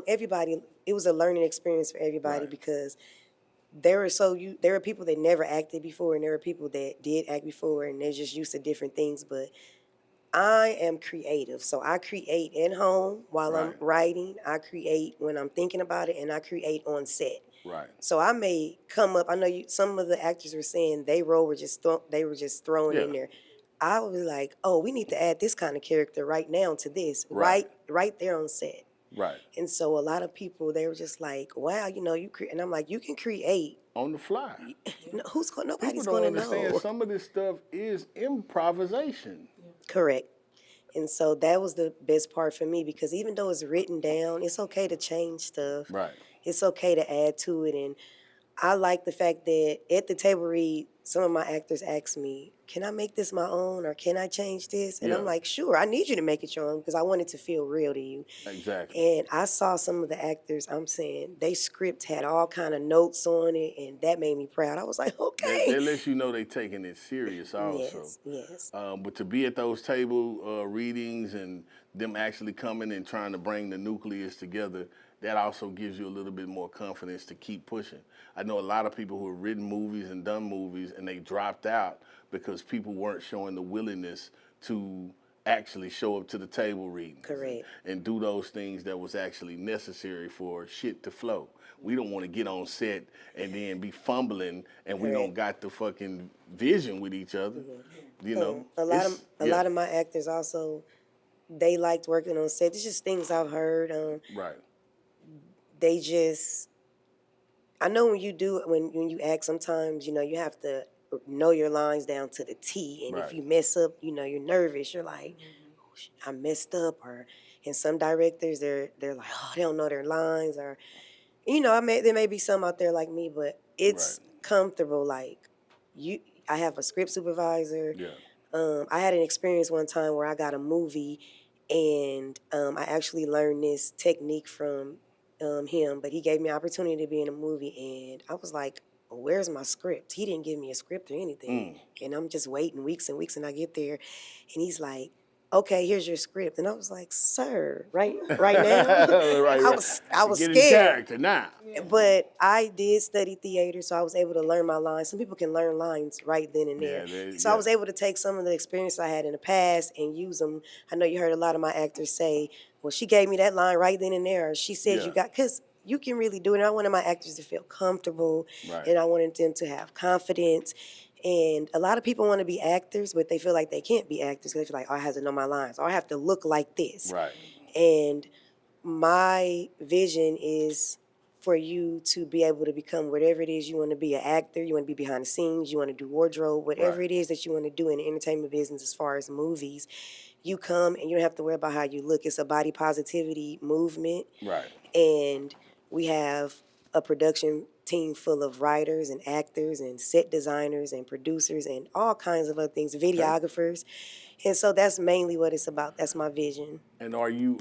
E: everybody, it was a learning experience for everybody, because there were people that never acted before, and there were people that did act before, and they're just used to different things. But I am creative, so I create at home while I'm writing. I create when I'm thinking about it, and I create on set.
A: Right.
E: So I may come up. I know some of the actors were saying they were just thrown in there. I would be like, oh, we need to add this kind of character right now to this, right there on set.
A: Right.
E: And so a lot of people, they were just like, wow, and I'm like, you can create
A: on the fly.
E: Nobody's going to know.
A: People don't understand some of this stuff is improvisation.
E: Correct. And so that was the best part for me, because even though it's written down, it's okay to change stuff.
A: Right.
E: it's okay to add to it. And I like the fact that at the table read, some of my actors ask me, can I make this my own or can I change this? And I'm like, sure, I need you to make it your own because I want it to feel real to you.
A: Exactly.
E: And I saw some of the actors, I'm saying, they script had all kind of notes on it, and that made me proud. I was like, okay.
A: They let you know they taking it serious also.
E: Yes.
A: But to be at those table readings and them actually coming and trying to bring the nucleus together, that also gives you a little bit more confidence to keep pushing. I know a lot of people who have written movies and done movies and they dropped out because people weren't showing the willingness to actually show up to the table readings.
E: Correct.
A: And do those things that was actually necessary for shit to flow. We don't want to get on set and then be fumbling and we don't got the fucking vision with each other. You know,
E: a lot of my actors also, they liked working on set. It's just things I've heard.
A: Right.
E: They just, I know when you act, sometimes, you know, you have to know your lines down to the T. And if you mess up, you know, you're nervous. You're like, oh, shit, I messed up. And some directors, they're like, oh, they don't know their lines. Or, you know, there may be some out there like me, but it's comfortable. Like, I have a script supervisor. I had an experience one time where I got a movie and I actually learned this technique from him, but he gave me an opportunity to be in a movie, and I was like, well, where's my script? He didn't give me a script or anything, and I'm just waiting weeks and weeks, and I get there, and he's like, okay, here's your script, and I was like, sir, right now? I was
A: Get
E: scared.
A: in character now.
E: But I did study theater, so I was able to learn my lines. Some people can learn lines right then and there. So I was able to take some of the experience I had in the past and use them. I know you heard a lot of my actors say, well, she gave me that line right then and there. Or she said because you can really do it. And I wanted my actors to feel comfortable, and I wanted them to have confidence. And a lot of people want to be actors, but they feel like they can't be actors because they feel like, oh, I have to know my lines, or I have to look like this.
A: Right.
E: And my vision is for you to be able to become whatever it is you want to be, an actor, you want to be behind the scenes, you want to do wardrobe, whatever it is that you want to do in the entertainment business as far as movies. You come and you don't have to worry about how you look. It's a body positivity movement.
A: Right.
E: And we have a production team full of writers and actors and set designers and producers and all kinds of other things, videographers. And so that's mainly what it's about. That's my vision.
A: And are you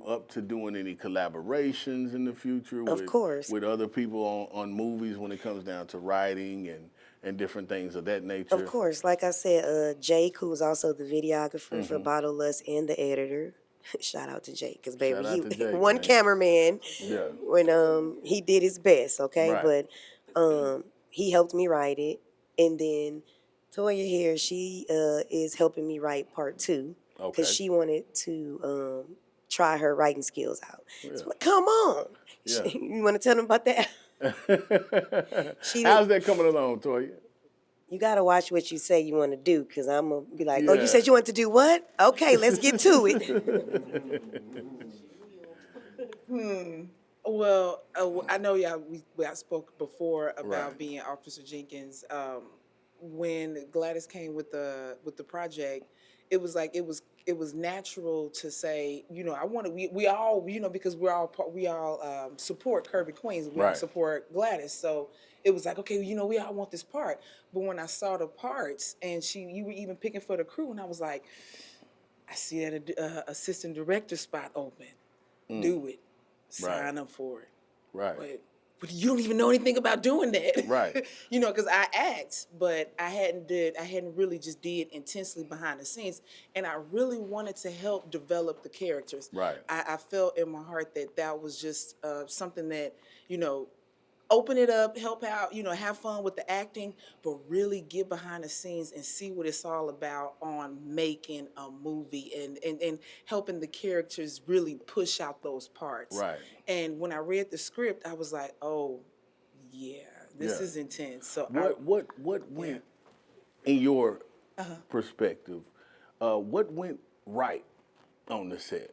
A: up to doing any collaborations in the future?
E: Of course.
A: With other people on movies when it comes down to writing and different things of that nature?
E: Of course. Like I said, Jake, who's also the videographer for Bottle Lust and the editor. Shout out to Jake, because baby, one cameraman when he did his best, okay? But he helped me write it. And then Toya here, she is helping me write part 2 because she wanted to try her writing skills out. So, come on. You want to tell them about that?
A: How's that coming along, Toya?
E: You got to watch what you say you want to do, because I'm going to be like, oh, you said you want to do what? Okay, let's get to it.
R: Well, I know I spoke before about being Officer Jenkins. When Gladys came with the project, it was like it was natural to say, you know, I want to we all, you know, because we all support Curvy Queenz, we all support Gladys, so it was like, okay, you know, we all want this part. But when I saw the parts and you were even picking for the crew, and I was like, I see that assistant director spot open. Do it. Sign up for it.
A: Right.
R: But you don't even know anything about doing that.
A: Right.
R: You know, because I act, but I hadn't really just did intensely behind the scenes. And I really wanted to help develop the characters.
A: Right.
R: I felt in my heart that was just something that, you know, open it up, help out, you know, have fun with the acting, but really get behind the scenes and see what it's all about on making a movie and helping the characters really push out those parts.
A: Right.
R: And when I read the script, I was like, oh, yeah, this is intense. So
A: what went, in your perspective, what went right on the set?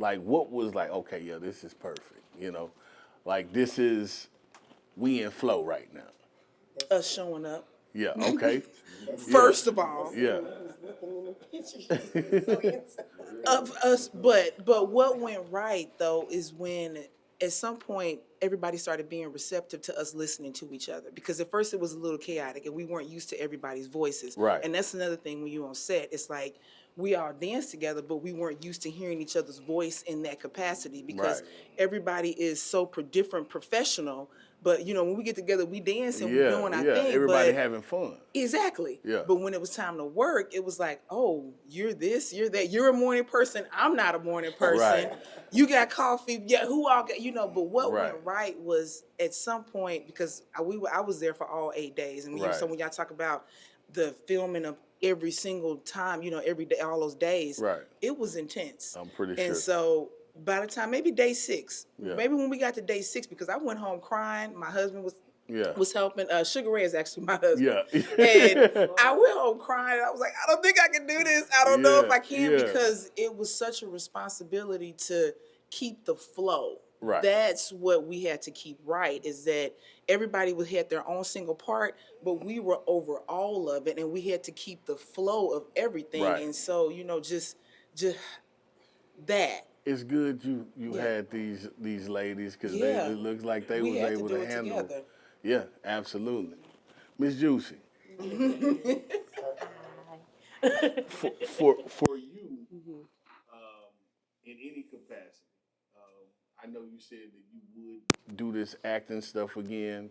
A: Like, what was like, okay, yeah, this is perfect, you know? Like, this is... We in flow right now.
R: Us showing up.
A: Yeah, okay.
R: First of all.
A: Yeah.
R: Of us, but what went right though is when at some point, everybody started being receptive to us listening to each other, because at first it was a little chaotic and we weren't used to everybody's voices.
A: Right.
R: And that's another thing when you're on set. It's like we all dance together, but we weren't used to hearing each other's voice in that capacity, because everybody is so different professional. But, you know, when we get together, we dance and we're doing our thing.
A: Everybody
R: but
A: having fun.
R: Exactly.
A: Yeah.
R: But when it was time to work, it was like, oh, you're this, you're that. You're a morning person. I'm not a morning person.
A: Right.
R: You got coffee. Yeah, who all got, you know, but what went right was at some point, because I was there for all 8 days. And so when y'all talk about the filming of every single time, you know, every day, all those days, it was intense.
A: I'm pretty sure.
R: And so by the time, maybe day 6, maybe when we got to day 6, because I went home crying, my husband was helping. Sugar Ray is actually my husband.
A: Yeah.
R: And I went home crying. I was like, I don't think I can do this. I don't know if I can, because it was such a responsibility to keep the flow.
A: Right.
R: That's what we had to keep right, is that everybody had their own single part, but we were over all of it, and we had to keep the flow of everything.
A: Right.
R: And so, you know, just that.
A: It's good you had these ladies, because it looks like they was able to handle it. Yeah, absolutely. Miss Juicy. for you, in any capacity, I know you said that you would do this acting stuff again.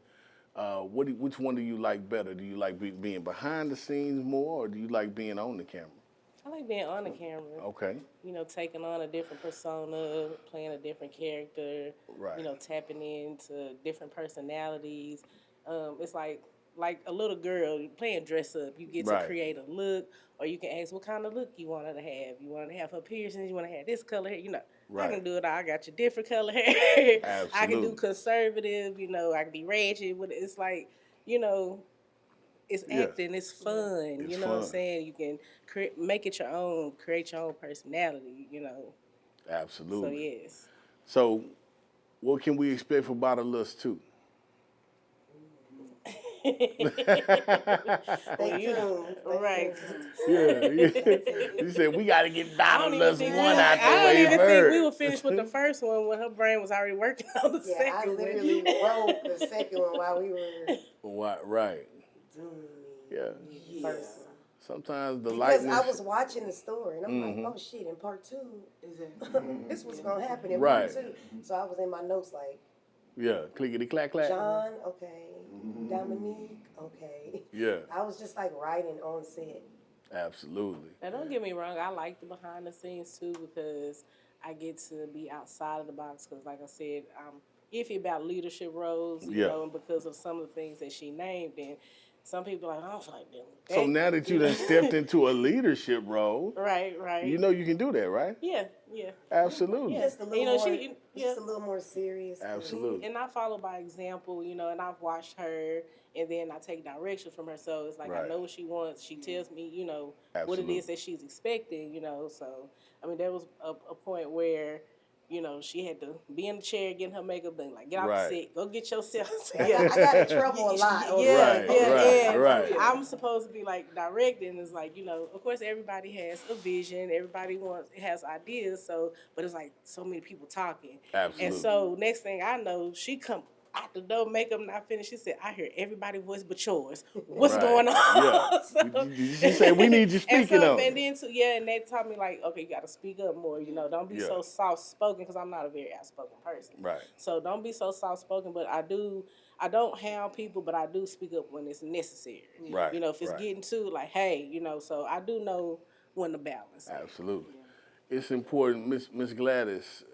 A: Which one do you like better? Do you like being behind the scenes more, or do you like being on the camera?
S: I like being on the camera.
A: Okay.
S: You know, taking on a different persona, playing a different character.
A: Right.
S: You know, tapping into different personalities. It's like a little girl playing dress up. You get to create a look, or you can ask what kind of look you want her to have. You want her to have her piercings. You want to have this color hair. You know, I can do it all. I got your different color hair.
A: Absolutely.
S: I can do conservative. You know, I can be ratchet. It's like, you know, it's acting. It's fun. You know what I'm saying? You can make it your own. Create your own personality. You know.
A: Absolutely.
S: So yes.
A: So, what can we expect for Bottle Lust 2?
S: Right.
A: Yeah. You said we got to get Bottle Lust 1 out the
S: I don't
A: way
S: even
A: first.
S: think we were finished with the first one when her brain was already working on the second one.
E: I literally wrote the second one while we were
A: Right.
E: doing
A: Yeah.
E: first one.
A: Sometimes the
E: Because
A: lightness.
E: I was watching the story and I'm like, oh shit, in part 2, this was gonna happen in
A: Right.
E: part 2. So I was in my notes like,
A: Yeah, clickety clack clack.
E: John, okay, Dominique, okay.
A: Yeah.
E: I was just like writing on set.
A: Absolutely.
S: Now, don't get me wrong, I like the behind the scenes too, because I get to be outside of the box. Because, like I said, I'm iffy about leadership roles, you know, and because of some of the things that she named. And some people are like, I don't feel like doing that.
A: So now that you done stepped into a leadership role,
S: right.
A: You know you can do that, right?
S: Yeah.
A: Absolutely.
S: Yeah.
E: Just a little more, just a little more serious.
A: Absolutely.
S: And I follow by example, you know, and I've watched her, and then I take direction from her. So it's like I know what she wants. She tells me, you know, what it is that she's expecting, you know. So, I mean, there was a point where, you know, she had to be in the chair getting her makeup done. Like, get out the set, go get yourself.
E: I got in trouble a lot.
A: Right.
S: I'm supposed to be like directing. It's like, you know, of course everybody has a vision. Everybody has ideas. So, but it's like so many people talking.
A: Absolutely.
S: And so next thing I know, she come out the door, makeup not finished. She said, I hear everybody's voice but yours. What's going on?
A: Yeah.
S: So,
A: she said, we need you speaking on it.
S: And then, and they taught me, like, okay, you got to speak up more. You know, don't be so soft-spoken, because I'm not a very outspoken person.
A: Right.
S: So don't be so soft-spoken, but I don't hound people, but I do speak up when it's necessary.
A: Right.
S: You know, if it's getting too, like, hey, you know, so I do know when to balance.
A: Absolutely. It's important, Miss Gladys.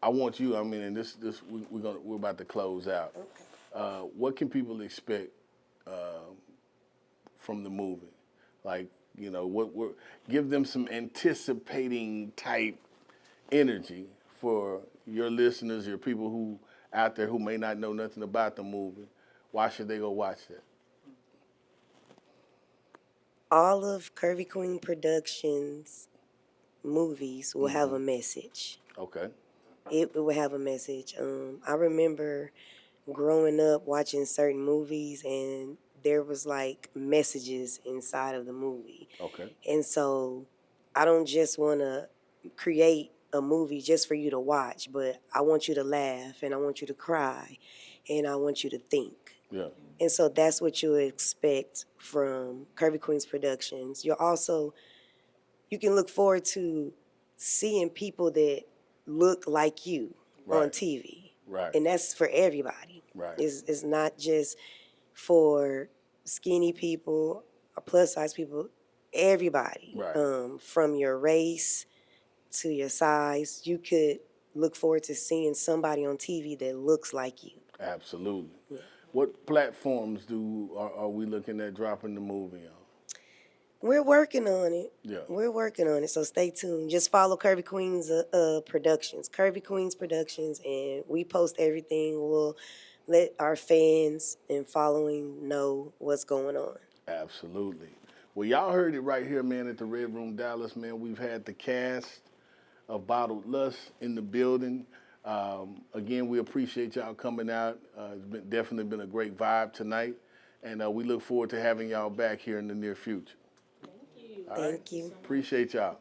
A: I want you. I mean, and this we're about to close out. Okay. What can people expect from the movie? Like, you know, give them some anticipating type energy for your listeners, your people who out there who may not know nothing about the movie. Why should they go watch that?
E: All of Curvy Queenz Productions movies will have a message.
A: Okay.
E: It will have a message. I remember growing up watching certain movies, and there was like messages inside of the movie.
A: Okay.
E: And so I don't just want to create a movie just for you to watch, but I want you to laugh and I want you to cry and I want you to think.
A: Yeah.
E: And so that's what you expect from Curvy Queenz Productions. You can look forward to seeing people that look like you on TV.
A: Right.
E: And that's for everybody.
A: Right.
E: It's not just for skinny people or plus size people, everybody.
A: Right.
E: From your race to your size, you could look forward to seeing somebody on TV that looks like you.
A: Absolutely. Yeah. What platforms are we looking at dropping the movie on?
E: We're working on it.
A: Yeah.
E: We're working on it, so stay tuned. Just follow Curvy Queenz Productions, Curvy Queenz Productions, and we post everything. We'll let our fans and following know what's going on.
A: Absolutely. Well, y'all heard it right here, man, at the Red Room Dallas, man. We've had the cast of Bottled Lust in the building. Again, we appreciate y'all coming out. It's definitely been a great vibe tonight, and we look forward to having y'all back here in the near future.
E: Thank you.
A: Appreciate y'all.